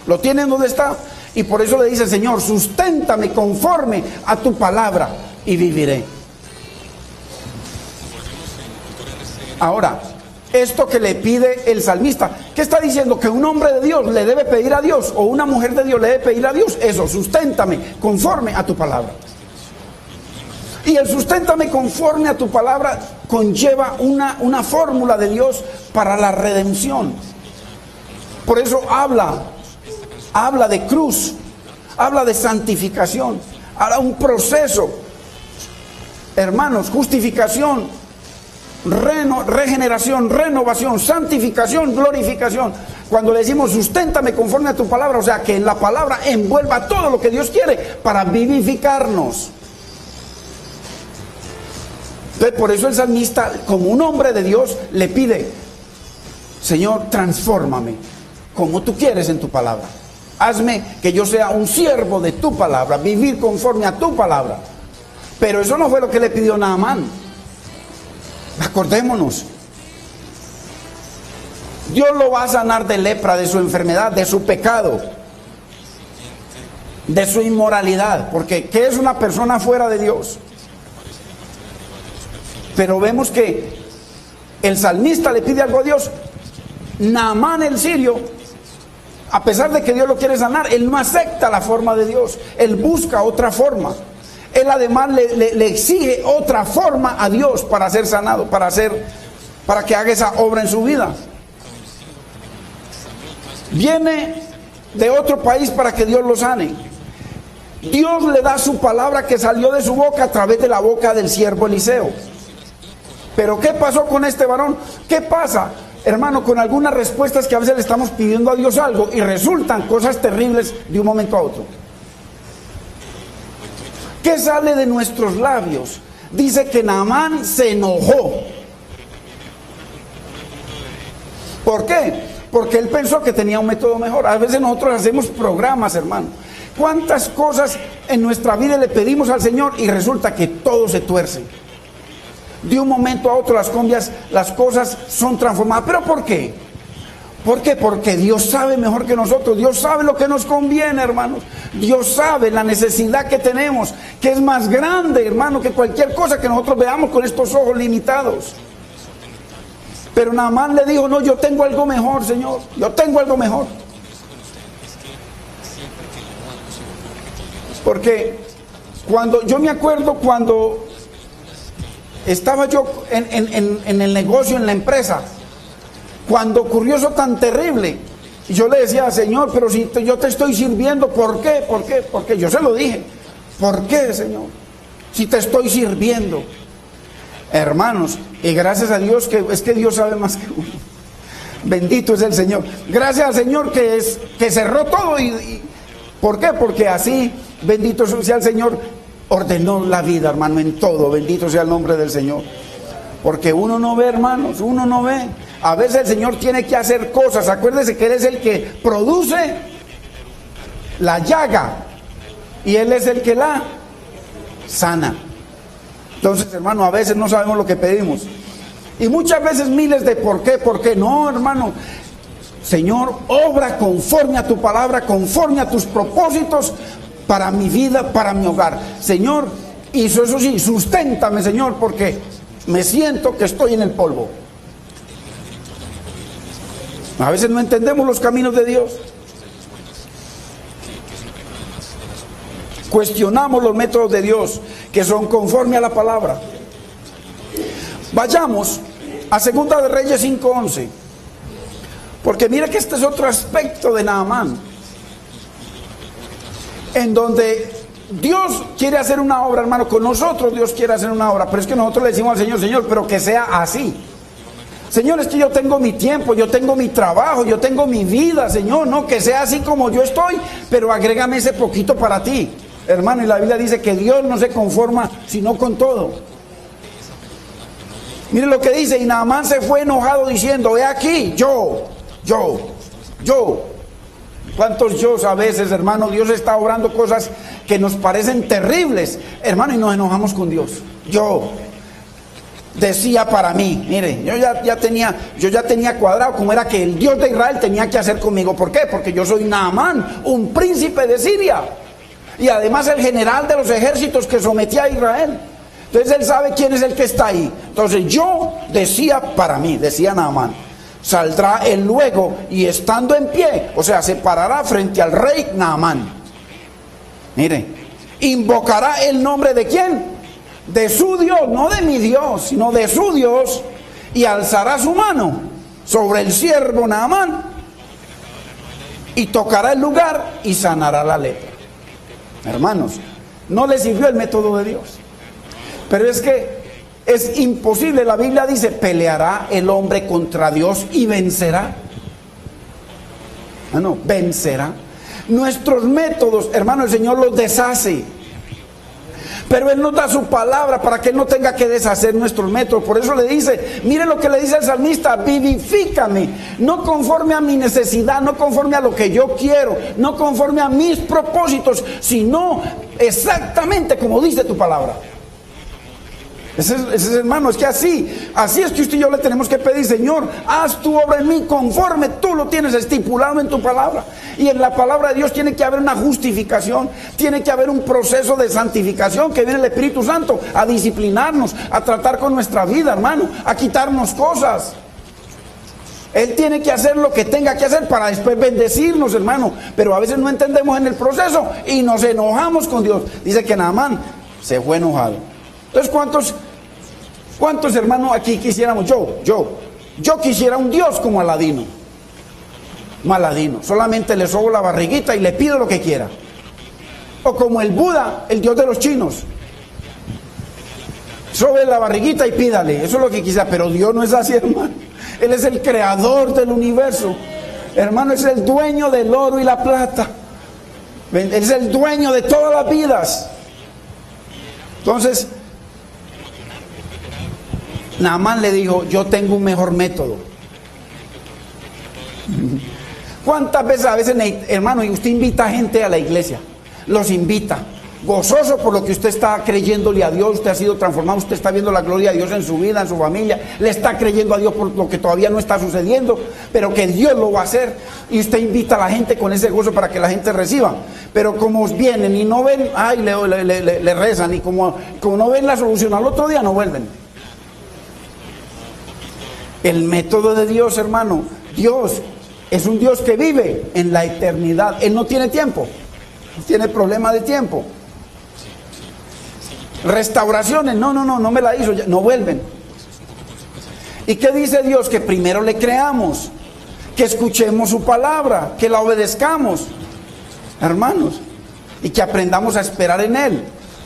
lo tienen donde está, y por eso le dice: Señor, susténtame conforme a tu palabra y viviré. Ahora, esto que le pide el salmista, ¿qué está diciendo? Que un hombre de Dios le debe pedir a Dios, o una mujer de Dios le debe pedir a Dios eso: susténtame conforme a tu palabra. Y el susténtame conforme a tu palabra conlleva una fórmula de Dios para la redención. Por eso habla de cruz, habla de santificación, habla de un proceso, hermanos: justificación, regeneración, renovación, santificación, glorificación. Cuando le decimos susténtame conforme a tu palabra, o sea, que la palabra envuelva todo lo que Dios quiere para vivificarnos. Entonces, por eso el salmista, como un hombre de Dios, le pide: Señor, transfórmame como tú quieres en tu palabra. Hazme que yo sea un siervo de tu palabra, vivir conforme a tu palabra. Pero eso no fue lo que le pidió Naamán. Acordémonos, Dios lo va a sanar de lepra, de su enfermedad, de su pecado, de su inmoralidad, porque ¿qué es una persona fuera de Dios? Pero vemos que el salmista le pide algo a Dios. Naamán el sirio, a pesar de que Dios lo quiere sanar, él no acepta la forma de Dios, él busca otra forma. Él además le exige otra forma a Dios para ser sanado, para que haga esa obra en su vida. Viene de otro país para que Dios lo sane. Dios le da su palabra que salió de su boca a través de la boca del siervo Eliseo. Pero ¿qué pasó con este varón? ¿Qué pasa, hermano, con algunas respuestas que a veces le estamos pidiendo a Dios algo y resultan cosas terribles de un momento a otro? ¿Qué sale de nuestros labios? Dice que Naamán se enojó. ¿Por qué? Porque él pensó que tenía un método mejor. A veces nosotros hacemos programas, hermano. ¿Cuántas cosas en nuestra vida le pedimos al Señor y resulta que todo se tuerce? De un momento a otro las cosas son transformadas. ¿Pero por qué? ¿Por qué? Porque Dios sabe mejor que nosotros. Dios sabe lo que nos conviene, hermanos. Dios sabe la necesidad que tenemos, que es más grande, hermano, que cualquier cosa que nosotros veamos con estos ojos limitados. Pero Naamán le dijo: no, yo tengo algo mejor, Señor. Yo tengo algo mejor. Porque yo me acuerdo cuando estaba yo en el negocio, en la empresa, cuando ocurrió eso tan terrible, y yo le decía: Señor, pero si yo te estoy sirviendo, ¿por qué? ¿Por qué? Porque yo se lo dije: ¿por qué, Señor? Si te estoy sirviendo. Hermanos, y gracias a Dios, que es que Dios sabe más que uno. Bendito es el Señor. Gracias al Señor que cerró todo. ¿Por qué? Porque así, bendito sea el Señor, ordenó la vida, hermano, en todo. Bendito sea el nombre del Señor. Porque uno no ve, hermanos, uno no ve. A veces el Señor tiene que hacer cosas. Acuérdese que Él es el que produce la llaga y Él es el que la sana. Entonces, hermano, a veces no sabemos lo que pedimos. Y muchas veces miles de por qué. No, hermano. Señor, obra conforme a tu palabra, conforme a tus propósitos para mi vida, para mi hogar. Señor, y eso sí, susténtame, Señor, porque me siento que estoy en el polvo. A veces no entendemos los caminos de Dios. Cuestionamos los métodos de Dios, que son conforme a la palabra. Vayamos a Segunda de Reyes 5:11. Porque mira que este es otro aspecto de Naamán. en donde Dios quiere hacer una obra, hermano, con nosotros Dios quiere hacer una obra, pero es que nosotros le decimos al Señor, Señor, pero que sea así. Señor, es que yo tengo mi tiempo, yo tengo mi trabajo, yo tengo mi vida, Señor, no, que sea así como yo estoy, pero agrégame ese poquito para ti, hermano. Y la Biblia dice que Dios no se conforma sino con todo. Mire lo que dice, y Naamán se fue enojado diciendo, he aquí, yo. ¿Cuántos yo a veces, hermano? Dios está obrando cosas que nos parecen terribles, hermano, y nos enojamos con Dios. Yo decía para mí, mire, yo ya tenía cuadrado cómo era que el Dios de Israel tenía que hacer conmigo. ¿Por qué? Porque yo soy Naamán, un príncipe de Siria, y además el general de los ejércitos que sometía a Israel. Entonces él sabe quién es el que está ahí. Entonces yo decía para mí, decía Naamán, saldrá él luego y estando en pie, o sea, se parará frente al rey Naamán. Mire, invocará el nombre de quién, de su Dios, no de mi Dios, sino de su Dios, y alzará su mano sobre el siervo Naamán y tocará el lugar y sanará la lepra. Hermanos, no le sirvió el método de Dios, pero es que es imposible. La Biblia dice, peleará el hombre contra Dios y vencerá. No, vencerá. Nuestros métodos, hermano, el Señor los deshace, pero Él nos da su palabra para que Él no tenga que deshacer nuestros métodos. Por eso le dice, mire lo que le dice el salmista, vivifícame, no conforme a mi necesidad, no conforme a lo que yo quiero, no conforme a mis propósitos, sino exactamente como dice tu palabra. Ese es, hermano, es que así es que usted y yo le tenemos que pedir, Señor, haz tu obra en mí conforme tú lo tienes estipulado en tu palabra. Y en la palabra de Dios tiene que haber una justificación, tiene que haber un proceso de santificación que viene el Espíritu Santo a disciplinarnos, a tratar con nuestra vida, hermano, a quitarnos cosas. Él tiene que hacer lo que tenga que hacer para después bendecirnos, hermano, pero a veces no entendemos en el proceso y nos enojamos con Dios. Dice que Naamán se fue enojado. Entonces, ¿cuántos hermanos aquí quisiéramos? Yo quisiera un Dios como Aladino. Maladino, solamente le sobo la barriguita y le pido lo que quiera. O como el Buda, el Dios de los chinos. Sobe la barriguita y pídale, eso es lo que quisiera. Pero Dios no es así, hermano. Él es el creador del universo. Hermano, es el dueño del oro y la plata. Él es el dueño de todas las vidas. Entonces, Naamán le dijo, yo tengo un mejor método. ¿Cuántas veces a veces, hermano, y usted invita a gente a la iglesia? Los invita, gozoso por lo que usted está creyéndole a Dios, usted ha sido transformado, usted está viendo la gloria de Dios en su vida, en su familia, le está creyendo a Dios por lo que todavía no está sucediendo, pero que Dios lo va a hacer, y usted invita a la gente con ese gozo para que la gente reciba. Pero como vienen y no ven, ay, le rezan, y como no ven la solución al otro día, no vuelven. El método de Dios, hermano, Dios es un Dios que vive en la eternidad. Él no tiene tiempo, no tiene problema de tiempo. Restauraciones, no me la hizo, ya, no vuelven. ¿Y qué dice Dios? Que primero le creamos, que escuchemos su palabra, que la obedezcamos, hermanos, y que aprendamos a esperar en Él.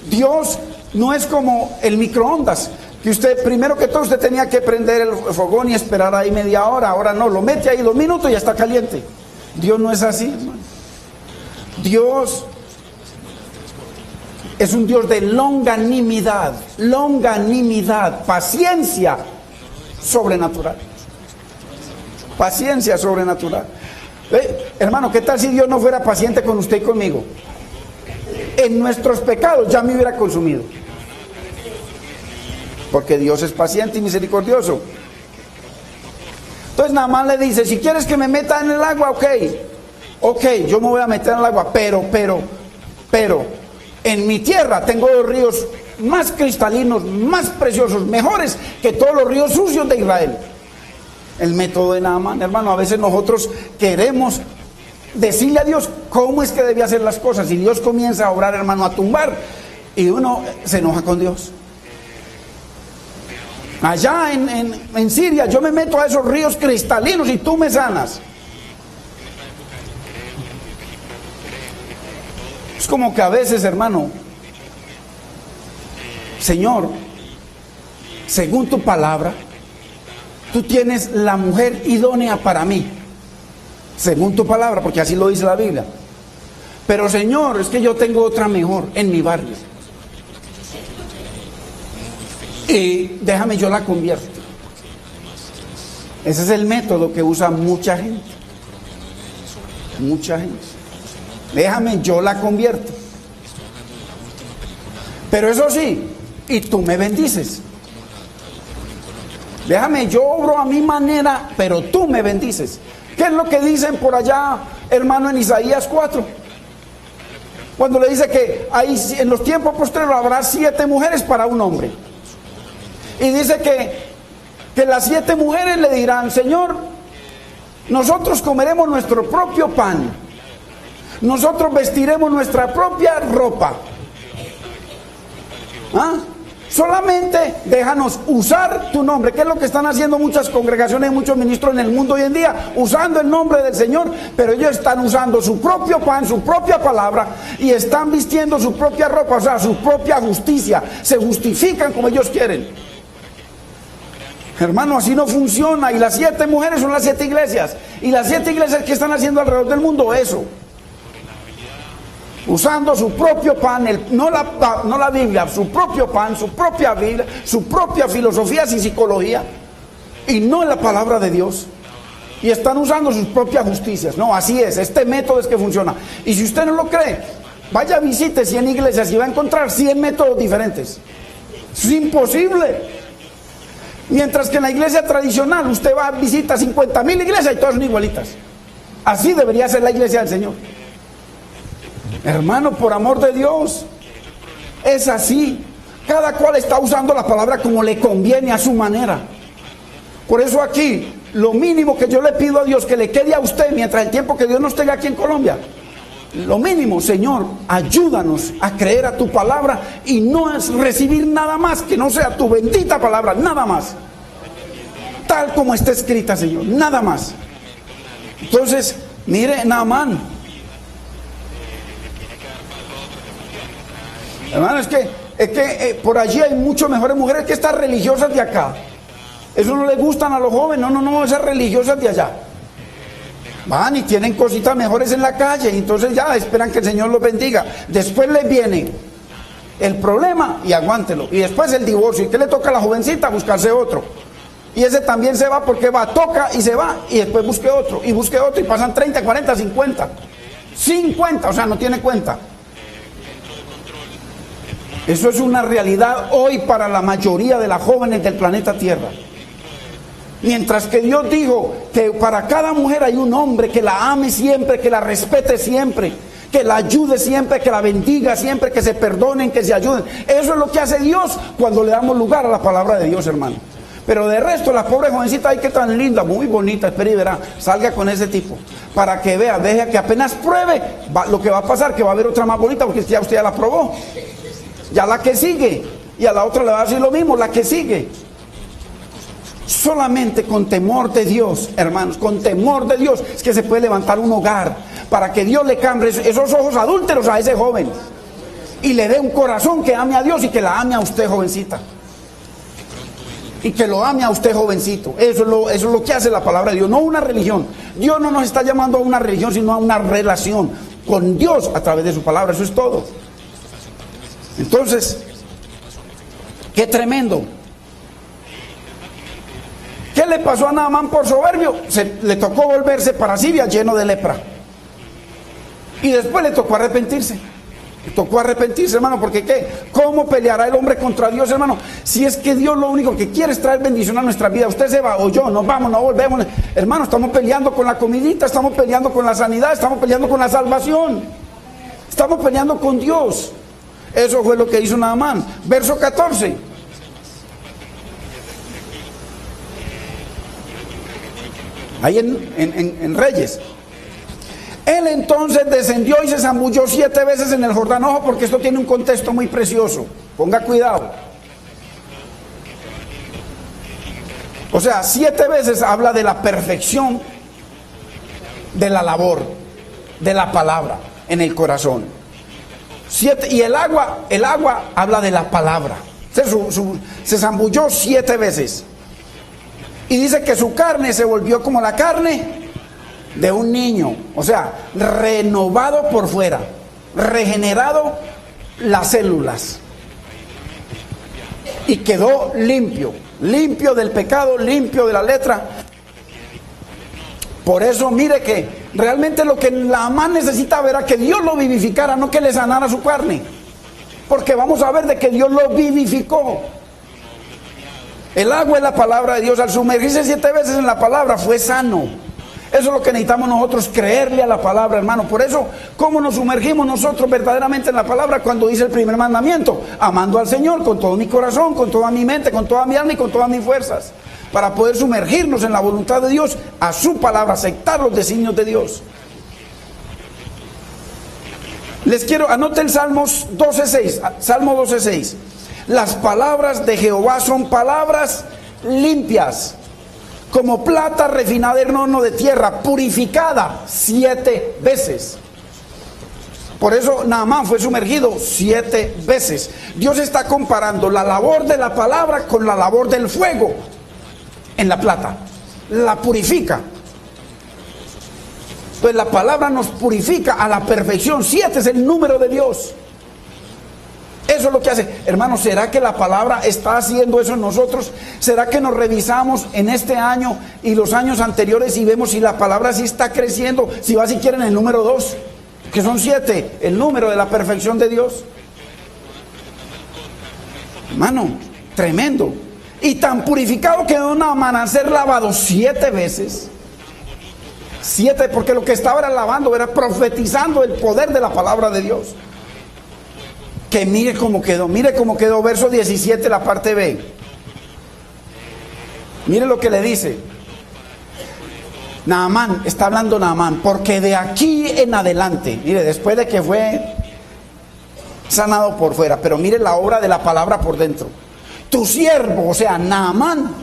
Dios no es como el microondas, que usted, primero que todo, usted tenía que prender el fogón y esperar ahí media hora. Ahora no, lo mete ahí 2 minutos y ya está caliente. Dios no es así, hermano. Dios es un Dios de longanimidad, paciencia sobrenatural. Paciencia sobrenatural. Hermano, ¿qué tal si Dios no fuera paciente con usted y conmigo? En nuestros pecados ya me hubiera consumido. Porque Dios es paciente y misericordioso. Entonces Naamán le dice, si quieres que me meta en el agua, ok, yo me voy a meter en el agua, pero, en mi tierra tengo los ríos más cristalinos, más preciosos, mejores que todos los ríos sucios de Israel. El método de Naamán, hermano, a veces nosotros queremos decirle a Dios cómo es que debe hacer las cosas, y Dios comienza a obrar, hermano, a tumbar, y uno se enoja con Dios. Allá en Siria yo me meto a esos ríos cristalinos y tú me sanas. Es como que a veces, hermano, Señor, según tu palabra, tú tienes la mujer idónea para mí, según tu palabra, porque así lo dice la Biblia. Pero Señor, es que yo tengo otra mejor en mi barrio. Y déjame, yo la convierto. Ese es el método que usa mucha gente. Mucha gente. Déjame, yo la convierto. Pero eso sí, y tú me bendices. Déjame, yo obro a mi manera, pero tú me bendices. ¿Qué es lo que dicen por allá, hermano, en Isaías 4? Cuando le dice que ahí, en los tiempos posteriores habrá 7 mujeres para un hombre. Y dice que las 7 mujeres le dirán: Señor, nosotros comeremos nuestro propio pan, nosotros vestiremos nuestra propia ropa. ¿Ah? Solamente déjanos usar tu nombre, que es lo que están haciendo muchas congregaciones y muchos ministros en el mundo hoy en día, usando el nombre del Señor, pero ellos están usando su propio pan, su propia palabra, y están vistiendo su propia ropa, o sea, su propia justicia. Se justifican como ellos quieren. Hermano, así no funciona. Y las 7 mujeres son las 7 iglesias. Y las 7 iglesias que están haciendo alrededor del mundo eso. Usando su propio pan, no la Biblia, su propio pan, su propia Biblia, su propia filosofía y psicología, y no la palabra de Dios. Y están usando sus propias justicias. No, así es, este método es que funciona. Y si usted no lo cree, vaya, visite 100 iglesias y va a encontrar 100 métodos diferentes. Es imposible. Mientras que en la iglesia tradicional usted va a visitar 50,000 iglesias y todas son igualitas. Así debería ser la iglesia del Señor. Hermano, por amor de Dios, es así. Cada cual está usando la palabra como le conviene, a su manera. Por eso aquí, lo mínimo que yo le pido a Dios que le quede a usted mientras el tiempo que Dios nos tenga aquí en Colombia, lo mínimo: Señor, ayúdanos a creer a tu palabra y no es recibir nada más que no sea tu bendita palabra, nada más. Tal como está escrita, Señor, nada más. Entonces, mire, Naamán. Hermano, es que por allí hay mucho mejores mujeres que estas religiosas de acá. Eso no le gustan a los jóvenes, no, esas religiosas de allá. Van y tienen cositas mejores en la calle, y entonces ya esperan que el Señor los bendiga. Después les viene el problema y aguántelo. Y después el divorcio. ¿Y qué le toca a la jovencita? Buscarse otro. Y ese también se va porque toca y se va. Y después busque otro, y busque otro. Y pasan 30, 40, 50. 50, o sea, no tiene cuenta. Eso es una realidad hoy para la mayoría de las jóvenes del planeta Tierra. Mientras que Dios dijo que para cada mujer hay un hombre que la ame siempre, que la respete siempre, que la ayude siempre, que la bendiga siempre, que se perdonen, que se ayuden. Eso es lo que hace Dios cuando le damos lugar a la palabra de Dios, hermano. Pero de resto, la pobre jovencita, ay, que tan linda, muy bonita, espere y verá, salga con ese tipo, para que vea, deje que apenas pruebe, lo que va a pasar, que va a haber otra más bonita, porque ya usted ya la probó. Ya la que sigue, y a la otra le va a decir lo mismo, la que sigue. Solamente con temor de Dios, hermanos, con temor de Dios es que se puede levantar un hogar, para que Dios le cambie esos ojos adúlteros a ese joven y le dé un corazón que ame a Dios y que la ame a usted, jovencita, y que lo ame a usted, jovencito. Eso es lo que hace la palabra de Dios, no una religión. Dios no nos está llamando a una religión, sino a una relación con Dios a través de su palabra. Eso es todo. Entonces, qué tremendo. ¿Qué le pasó a Naamán por soberbio? Le tocó volverse para Siria lleno de lepra. Y después le tocó arrepentirse. Le tocó arrepentirse, hermano, porque ¿qué? ¿Cómo peleará el hombre contra Dios, hermano? Si es que Dios lo único que quiere es traer bendición a nuestra vida. Usted se va o yo, nos vamos, no volvemos. Hermano, estamos peleando con la comidita, estamos peleando con la sanidad, estamos peleando con la salvación. Estamos peleando con Dios. Eso fue lo que hizo Naamán. Verso 14. Ahí en Reyes. Él entonces descendió y se zambulló 7 veces en el Jordán. Ojo, porque esto tiene un contexto muy precioso. Ponga cuidado. O sea, 7 veces habla de la perfección de la labor, de la palabra en el corazón. Y el agua habla de la palabra. Se zambulló 7 veces. Y dice que su carne se volvió como la carne de un niño. O sea, renovado por fuera, regenerado las células. Y quedó limpio, limpio del pecado, limpio de la letra. Por eso mire que realmente lo que Naamán necesitaba era que Dios lo vivificara, no que le sanara su carne. Porque vamos a ver de que Dios lo vivificó. El agua es la palabra de Dios. Al sumergirse 7 veces en la palabra fue sano. Eso es lo que necesitamos nosotros, creerle a la palabra, hermano. Por eso, ¿cómo nos sumergimos nosotros verdaderamente en la palabra? Cuando dice el primer mandamiento: amando al Señor con todo mi corazón, con toda mi mente, con toda mi alma y con todas mis fuerzas. Para poder sumergirnos en la voluntad de Dios, a su palabra, aceptar los designios de Dios. Anote el Salmo 12:6. Las palabras de Jehová son palabras limpias, como plata refinada en horno de tierra, purificada 7 veces. Por eso Naamán fue sumergido 7 veces. Dios está comparando la labor de la palabra con la labor del fuego en la plata. La purifica. Pues la palabra nos purifica a la perfección. 7 es el número de Dios. Eso es lo que hace. Hermanos, ¿será que la palabra está haciendo eso en nosotros? ¿Será que nos revisamos en este año y los años anteriores y vemos si la palabra sí está creciendo? Si va, si quieren, el número 2, que son 7, el número de la perfección de Dios. Hermano, tremendo. Y tan purificado quedó Naamán a ser lavado 7 veces. 7, porque lo que estaba era lavando, era profetizando el poder de la palabra de Dios. Que mire cómo quedó, verso 17, la parte B. Mire lo que le dice. Naamán, está hablando Naamán, porque de aquí en adelante, mire, después de que fue sanado por fuera, pero mire la obra de la palabra por dentro. Tu siervo, o sea, Naamán,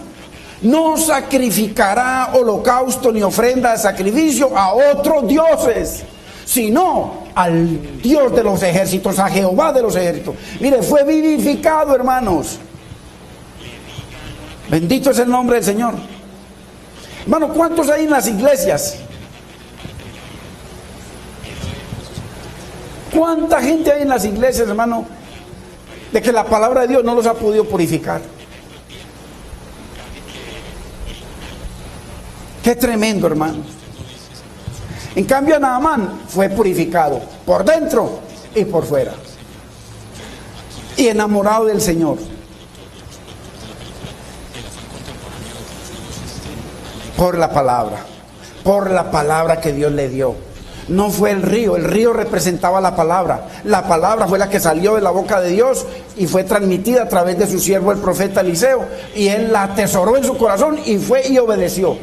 no sacrificará holocausto ni ofrenda de sacrificio a otros dioses, sino al Dios de los ejércitos, a Jehová de los ejércitos. Mire, fue vivificado, hermanos. Bendito es el nombre del Señor. Hermano, ¿cuántos hay en las iglesias? ¿Cuánta gente hay en las iglesias, hermano, de que la palabra de Dios no los ha podido purificar? Qué tremendo, hermano. En cambio, Naamán fue purificado por dentro y por fuera, y enamorado del Señor. Por la palabra que Dios le dio. No fue el río representaba la palabra fue la que salió de la boca de Dios y fue transmitida a través de su siervo el profeta Eliseo, y él la atesoró en su corazón y fue y obedeció.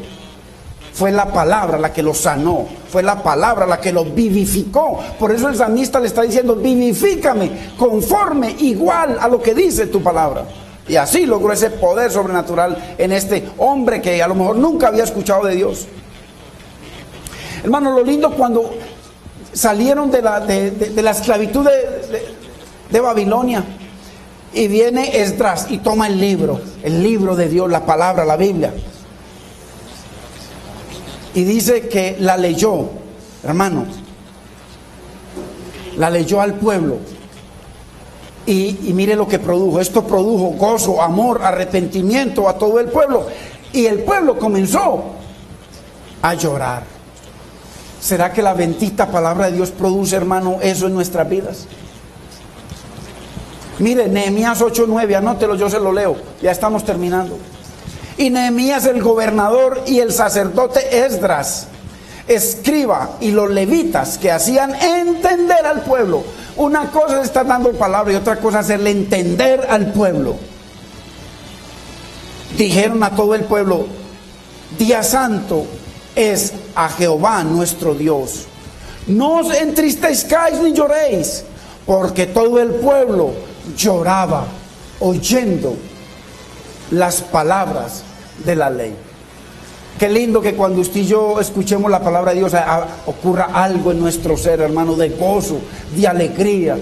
Fue la palabra la que lo sanó, fue la palabra la que lo vivificó. Por eso el salmista le está diciendo: vivifícame conforme, igual a lo que dice tu palabra. Y así logró ese poder sobrenatural en este hombre que a lo mejor nunca había escuchado de Dios. Hermano, lo lindo cuando salieron de la esclavitud de Babilonia, y viene Esdras y toma el libro de Dios, la palabra, la Biblia. Y dice que la leyó, hermano, la leyó al pueblo. Y mire lo que produjo. Esto produjo gozo, amor, arrepentimiento a todo el pueblo. Y el pueblo comenzó a llorar. ¿Será que la bendita palabra de Dios produce, hermano, eso en nuestras vidas? Mire, Nehemías 8:9, anótelo, yo se lo leo. Ya estamos terminando. Y Nehemías, el gobernador, y el sacerdote Esdras, escriba, y los levitas que hacían entender al pueblo. Una cosa es estar dando palabra y otra cosa es hacerle entender al pueblo. Dijeron a todo el pueblo: día santo es a Jehová nuestro Dios. No os entristezcáis ni lloréis, porque todo el pueblo lloraba oyendo las palabras de la ley. Qué lindo que cuando usted y yo escuchemos la palabra de Dios ocurra algo en nuestro ser, hermano, de gozo, de alegría,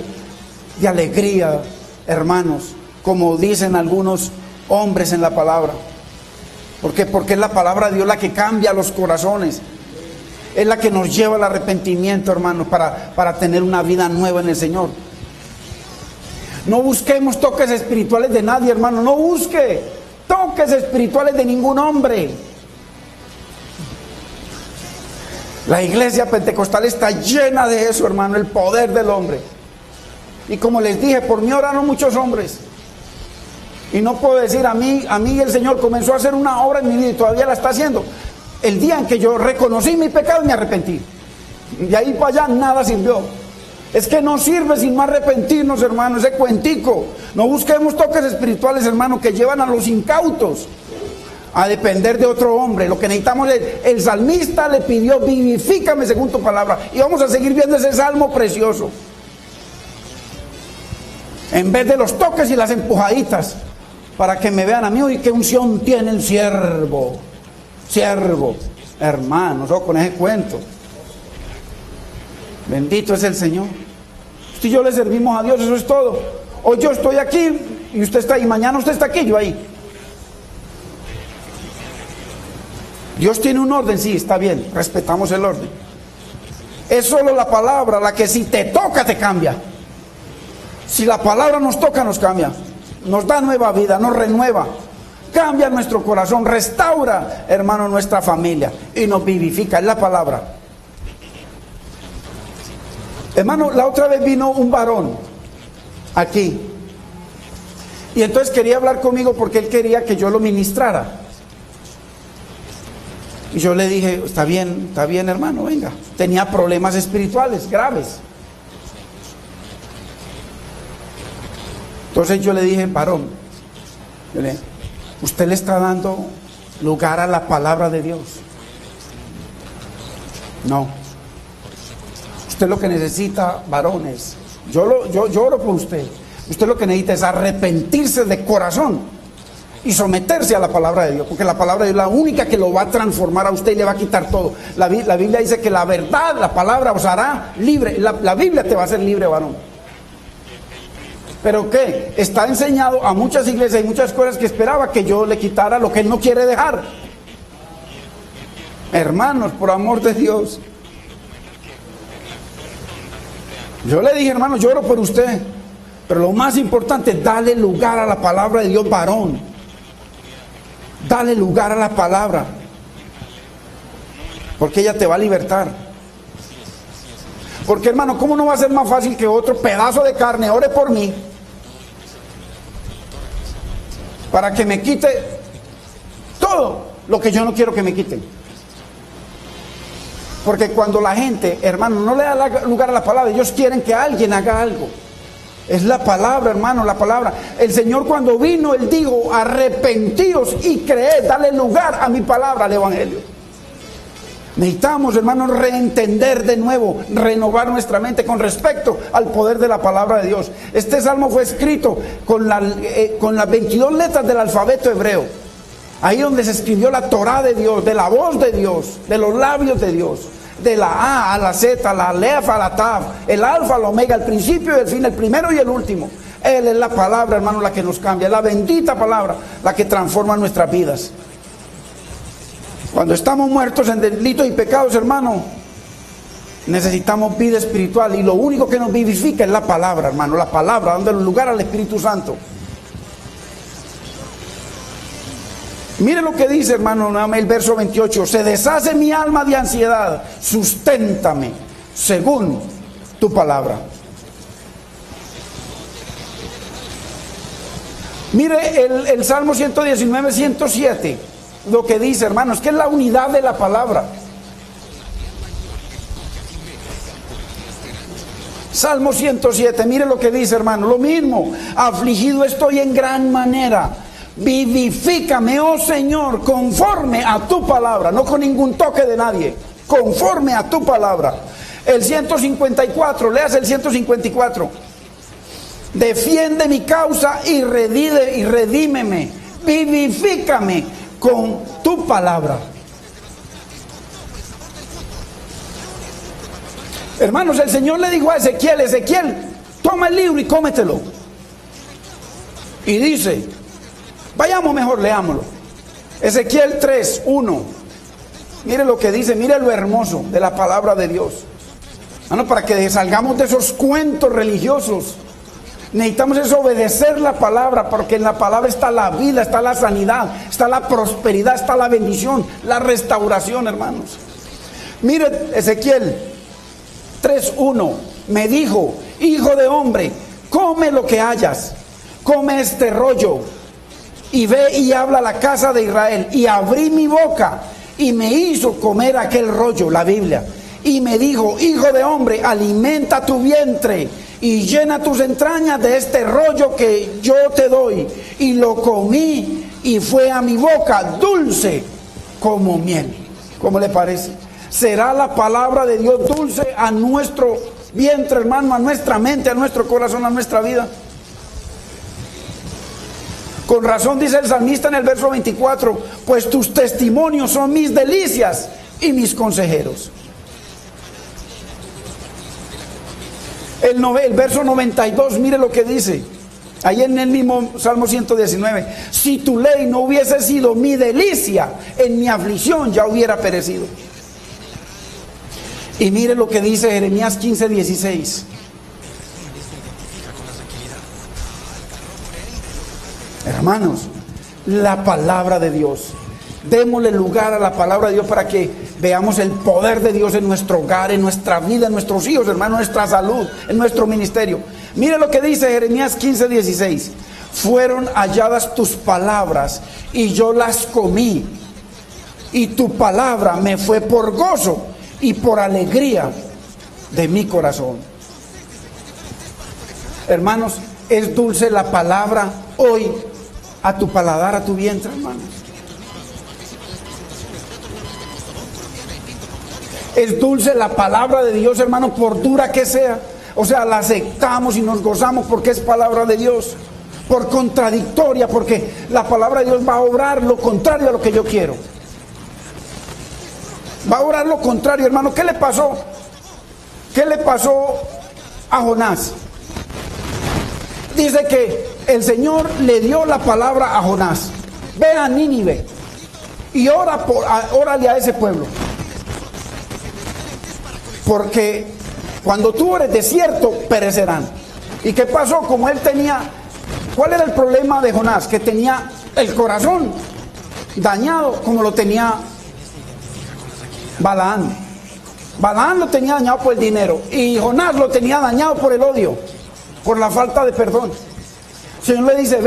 de alegría, hermanos, como dicen algunos hombres en la palabra. ¿Por qué? Porque es la palabra de Dios la que cambia los corazones. Es la que nos lleva al arrepentimiento, hermanos, para tener una vida nueva en el Señor. No busquemos toques espirituales de nadie, hermano. No busque toques espirituales de ningún hombre. La iglesia pentecostal está llena de eso, hermano, el poder del hombre. Y como les dije, por mí oraron muchos hombres. Y no puedo decir, a mí el Señor comenzó a hacer una obra en mi vida y todavía la está haciendo. El día en que yo reconocí mi pecado y me arrepentí. De ahí para allá nada sirvió. Es que no sirve sin más arrepentirnos, hermano, ese cuentico. No busquemos toques espirituales, hermano, que llevan a los incautos a depender de otro hombre. Lo que necesitamos es, el salmista le pidió, vivifícame según tu palabra. Y vamos a seguir viendo ese salmo precioso. En vez de los toques y las empujaditas, para que me vean a mí, y qué unción tiene el siervo. Siervo, hermanos, con ese cuento. Bendito es el Señor. Usted y yo le servimos a Dios, eso es todo. Hoy yo estoy aquí y usted está ahí, mañana usted está aquí, yo ahí. Dios tiene un orden, sí, está bien, respetamos el orden. Es solo la palabra la que si te toca te cambia. Si la palabra nos toca, nos cambia. Nos da nueva vida, nos renueva. Cambia nuestro corazón, restaura, hermano, nuestra familia y nos vivifica, es la palabra. Hermano, la otra vez vino un varón aquí y entonces quería hablar conmigo porque él quería que yo lo ministrara. Y yo le dije, está bien hermano, venga. Tenía problemas espirituales graves. Entonces yo le dije, varón, usted le está dando lugar a la palabra de Dios. No. Usted lo que necesita, varones, yo oro por usted. Usted lo que necesita es arrepentirse de corazón y someterse a la palabra de Dios, porque la palabra de Dios es la única que lo va a transformar a usted y le va a quitar todo. La Biblia dice que la verdad, la palabra os hará libre. La Biblia te va a hacer libre, varón. ¿Pero qué? Está enseñado a muchas iglesias y muchas cosas que esperaba que yo le quitara lo que él no quiere dejar. Hermanos, por amor de Dios. Yo le dije, hermano, yo oro por usted. Pero lo más importante es darle lugar a la palabra de Dios, varón. Dale lugar a la palabra. Porque ella te va a libertar. Porque, hermano, ¿cómo no va a ser más fácil que otro pedazo de carne ore por mí? Para que me quite todo lo que yo no quiero que me quiten. Porque cuando la gente, hermano, no le da lugar a la palabra, ellos quieren que alguien haga algo. Es la palabra, hermano, la palabra. El Señor cuando vino, Él dijo, arrepentíos y creed, dale lugar a mi palabra, al Evangelio. Necesitamos, hermanos, reentender de nuevo, renovar nuestra mente con respecto al poder de la palabra de Dios. Este salmo fue escrito con las 22 letras del alfabeto hebreo. Ahí donde se escribió la Torá de Dios, de la voz de Dios, de los labios de Dios. De la A a la Z, la Alef a la Tav, el Alfa, el Omega, el principio y el fin, el primero y el último. Él es la palabra, hermano, la que nos cambia, la bendita palabra, la que transforma nuestras vidas. Cuando estamos muertos en delitos y pecados, hermano, necesitamos vida espiritual y lo único que nos vivifica es la palabra, hermano, la palabra, dándole lugar al Espíritu Santo. Mire lo que dice, hermano, el verso 28. Se deshace mi alma de ansiedad, susténtame según tu palabra. Mire el Salmo 119, 107, lo que dice, hermano, es que es la unidad de la palabra. Salmo 107, mire lo que dice, hermano, lo mismo. Afligido estoy en gran manera. Vivifícame, oh Señor, conforme a tu palabra, no con ningún toque de nadie, conforme a tu palabra. El 154, leas el 154. Defiende mi causa y redímeme, vivifícame con tu palabra. Hermanos, el Señor le dijo a Ezequiel, toma el libro y cómetelo. Y dice, vayamos mejor, leámoslo. Ezequiel 3:1. Mire lo que dice, mire lo hermoso de la palabra de Dios. Bueno, para que salgamos de esos cuentos religiosos, necesitamos es obedecer la palabra, porque en la palabra está la vida, está la sanidad, está la prosperidad, está la bendición, la restauración, hermanos. Mire Ezequiel 3:1. Me dijo, hijo de hombre, come lo que hayas, come este rollo, y ve y habla a la casa de Israel. Y abrí mi boca y me hizo comer aquel rollo, la Biblia. Y me dijo, hijo de hombre, alimenta tu vientre y llena tus entrañas de este rollo que yo te doy. Y lo comí y fue a mi boca dulce como miel. ¿Cómo le parece? ¿Será la palabra de Dios dulce a nuestro vientre, hermano, a nuestra mente, a nuestro corazón, a nuestra vida? Con razón dice el salmista en el verso 24, pues tus testimonios son mis delicias y mis consejeros. El verso 92, mire lo que dice, ahí en el mismo Salmo 119, si tu ley no hubiese sido mi delicia, en mi aflicción ya hubiera perecido. Y mire lo que dice Jeremías 15:16. Hermanos, la palabra de Dios. Démosle lugar a la palabra de Dios para que veamos el poder de Dios en nuestro hogar, en nuestra vida, en nuestros hijos, hermanos, en nuestra salud, en nuestro ministerio. Mire lo que dice Jeremías 15:16. Fueron halladas tus palabras y yo las comí. Y tu palabra me fue por gozo y por alegría de mi corazón. Hermanos, es dulce la palabra hoy a tu paladar, a tu vientre, hermanos. Es dulce la palabra de Dios, hermano, por dura que sea. O sea, la aceptamos y nos gozamos porque es palabra de Dios. Por contradictoria, porque la palabra de Dios va a obrar lo contrario a lo que yo quiero. Va a obrar lo contrario, hermano. ¿Qué le pasó? ¿Qué le pasó a Jonás? Dice que el Señor le dio la palabra a Jonás. Ve a Nínive y órale a ese pueblo. Porque cuando tú eres desierto, perecerán. ¿Y qué pasó? Como él tenía, ¿cuál era el problema de Jonás? Que tenía el corazón dañado como lo tenía Balaán. Balaán lo tenía dañado por el dinero y Jonás lo tenía dañado por el odio, por la falta de perdón. El Señor le dice,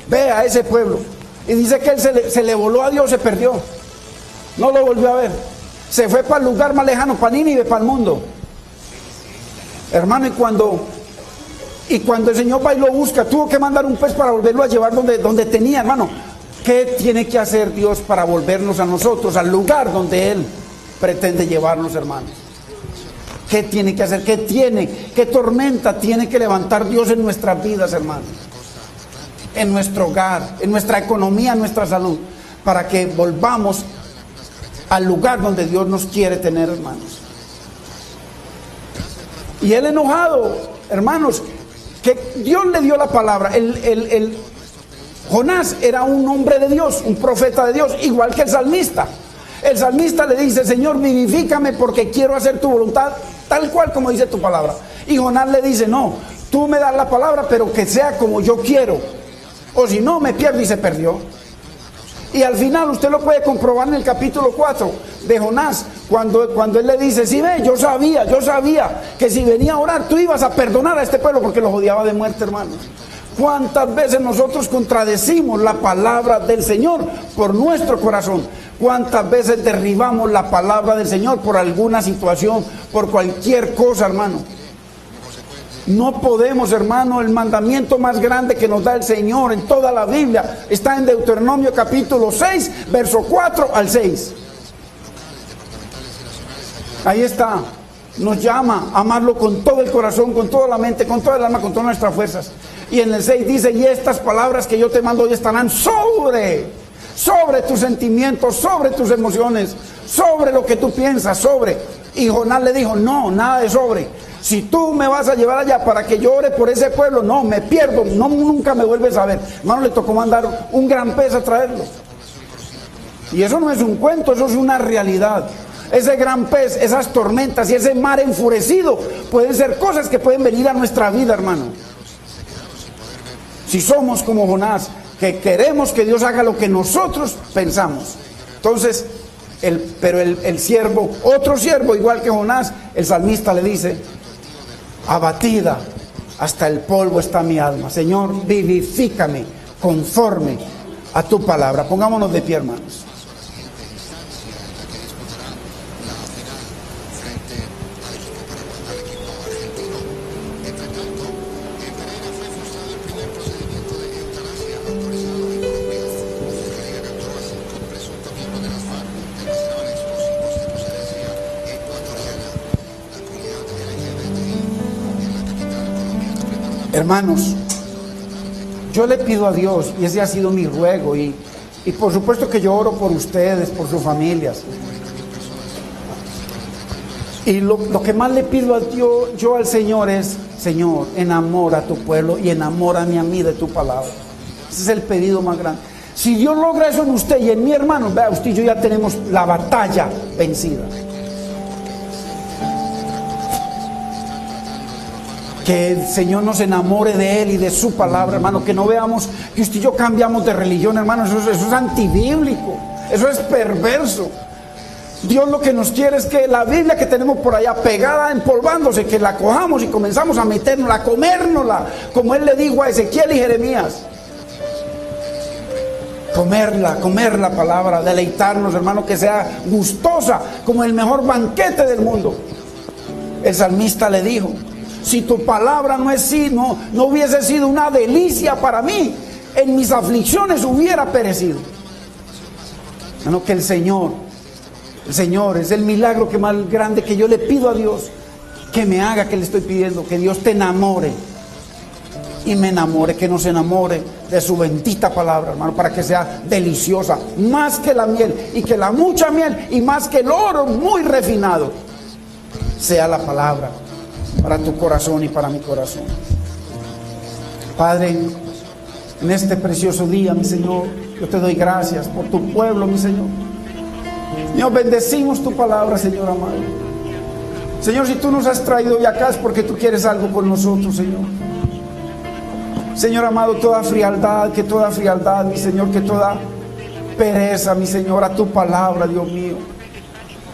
ve a ese pueblo. Y dice que él se le voló a Dios, se perdió. No lo volvió a ver. Se fue para el lugar más lejano, para Nínive, para el mundo. Hermano, y cuando el Señor va y lo busca, tuvo que mandar un pez para volverlo a llevar donde tenía, hermano. ¿Qué tiene que hacer Dios para volvernos a nosotros al lugar donde Él pretende llevarnos, hermanos? ¿Qué tiene que hacer? ¿Qué tormenta tiene que levantar Dios en nuestras vidas, hermanos? En nuestro hogar, en nuestra economía, en nuestra salud, para que volvamos al lugar donde Dios nos quiere tener, hermanos. Y él enojado, hermanos, que Dios le dio la palabra. Jonás era un hombre de Dios, un profeta de Dios, igual que el salmista. El salmista le dice, Señor, vivifícame porque quiero hacer tu voluntad, tal cual como dice tu palabra. Y Jonás le dice, no, tú me das la palabra, pero que sea como yo quiero. O si no, me pierdo, y se perdió. Y al final usted lo puede comprobar en el capítulo 4 de Jonás, cuando él le dice, sí, ve, yo sabía que si venía a orar tú ibas a perdonar a este pueblo porque los odiaba de muerte, hermanos. ¿Cuántas veces nosotros contradecimos la palabra del Señor por nuestro corazón? ¿Cuántas veces derribamos la palabra del Señor por alguna situación, por cualquier cosa, hermano? No podemos, hermano. El mandamiento más grande que nos da el Señor en toda la Biblia está en Deuteronomio capítulo 6, verso 4 al 6. Ahí está. Nos llama a amarlo con todo el corazón, con toda la mente, con toda el alma, con todas nuestras fuerzas. Y en el 6 dice, y estas palabras que yo te mando hoy estarán sobre tus sentimientos, sobre tus emociones, sobre lo que tú piensas, sobre. Y Jonás le dijo, no, nada de sobre. Si tú me vas a llevar allá para que yo ore por ese pueblo, no, me pierdo, no, nunca me vuelves a ver. Hermano, le tocó mandar un gran pez a traerlo. Y eso no es un cuento, eso es una realidad. Ese gran pez, esas tormentas y ese mar enfurecido pueden ser cosas que pueden venir a nuestra vida, hermano. Si somos como Jonás, que queremos que Dios haga lo que nosotros pensamos. Entonces, el siervo, otro siervo igual que Jonás, el salmista le dice: abatida hasta el polvo está mi alma. Señor, vivifícame conforme a tu palabra. Pongámonos de pie, hermanos. Hermanos, yo le pido a Dios, y ese ha sido mi ruego, y por supuesto que yo oro por ustedes, por sus familias. Y lo que más le pido a Dios, yo al Señor es: Señor, enamora a tu pueblo y enamórame a mí de tu palabra. Ese es el pedido más grande. Si Dios logra eso en usted y en mi hermano, vea, usted y yo ya tenemos la batalla vencida. Que el Señor nos enamore de Él y de su palabra, hermano. Que no veamos que usted y yo cambiamos de religión, hermano. Eso es antibíblico, eso es perverso. Dios lo que nos quiere es que la Biblia que tenemos por allá pegada, empolvándose, que la cojamos y comenzamos a metérnosla, a comérnosla, como Él le dijo a Ezequiel y Jeremías. Comer la palabra, deleitarnos, hermano, que sea gustosa como el mejor banquete del mundo. El salmista le dijo: si tu palabra no hubiese sido una delicia para mí, en mis aflicciones hubiera perecido. Bueno, que el Señor es el milagro que más grande que yo le pido a Dios que me haga, que le estoy pidiendo, que Dios te enamore y me enamore, que nos enamore de su bendita palabra, hermano, para que sea deliciosa, más que la miel, y que la mucha miel y más que el oro muy refinado sea la palabra para tu corazón y para mi corazón. Padre, en este precioso día, mi Señor, yo te doy gracias por tu pueblo, mi Señor. Señor, bendecimos tu palabra, Señor amado. Señor, si tú nos has traído hoy acá es porque tú quieres algo con nosotros, Señor. Señor amado, toda frialdad, mi Señor, que toda pereza, mi Señor, a tu palabra, Dios mío.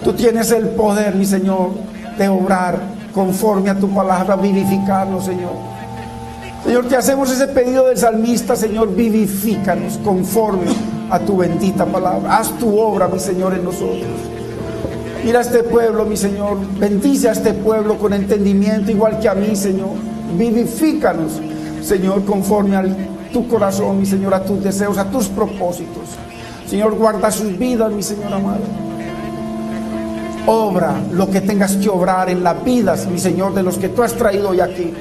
Tú tienes el poder, mi Señor, de obrar conforme a tu palabra, vivificarnos, Señor. Señor, te hacemos ese pedido del salmista, Señor, vivifícanos conforme a tu bendita palabra. Haz tu obra, mi Señor, en nosotros. Mira a este pueblo, mi Señor, bendice a este pueblo con entendimiento, igual que a mí, Señor. Vivifícanos, Señor, conforme a tu corazón, mi Señor, a tus deseos, a tus propósitos. Señor, guarda sus vidas, mi Señor amado. Obra lo que tengas que obrar en las vidas, mi Señor, de los que tú has traído hoy aquí.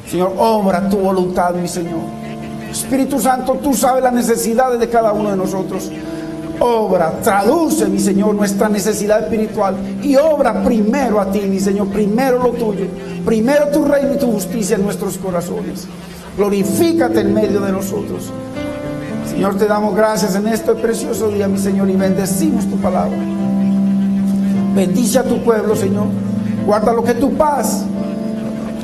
Señor, obra tu voluntad, mi Señor. Espíritu Santo, tú sabes las necesidades de cada uno de nosotros. Obra, traduce, mi Señor, nuestra necesidad espiritual y obra primero a ti, mi Señor, primero lo tuyo, primero tu reino y tu justicia en nuestros corazones. Glorifícate en medio de nosotros. Señor, te damos gracias en este precioso día, mi Señor, y bendecimos tu palabra. Bendice a tu pueblo, Señor. Guarda lo que tu paz,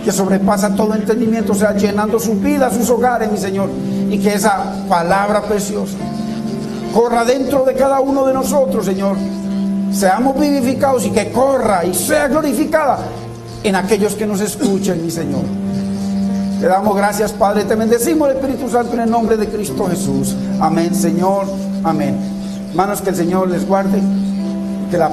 que sobrepasa todo entendimiento, sea llenando sus vidas, sus hogares, mi Señor. Y que esa palabra preciosa corra dentro de cada uno de nosotros, Señor. Seamos vivificados y que corra y sea glorificada en aquellos que nos escuchen, mi Señor. Te damos gracias, Padre. Te bendecimos, el Espíritu Santo, en el nombre de Cristo Jesús. Amén, Señor. Amén. Hermanos, que el Señor les guarde. Que la paz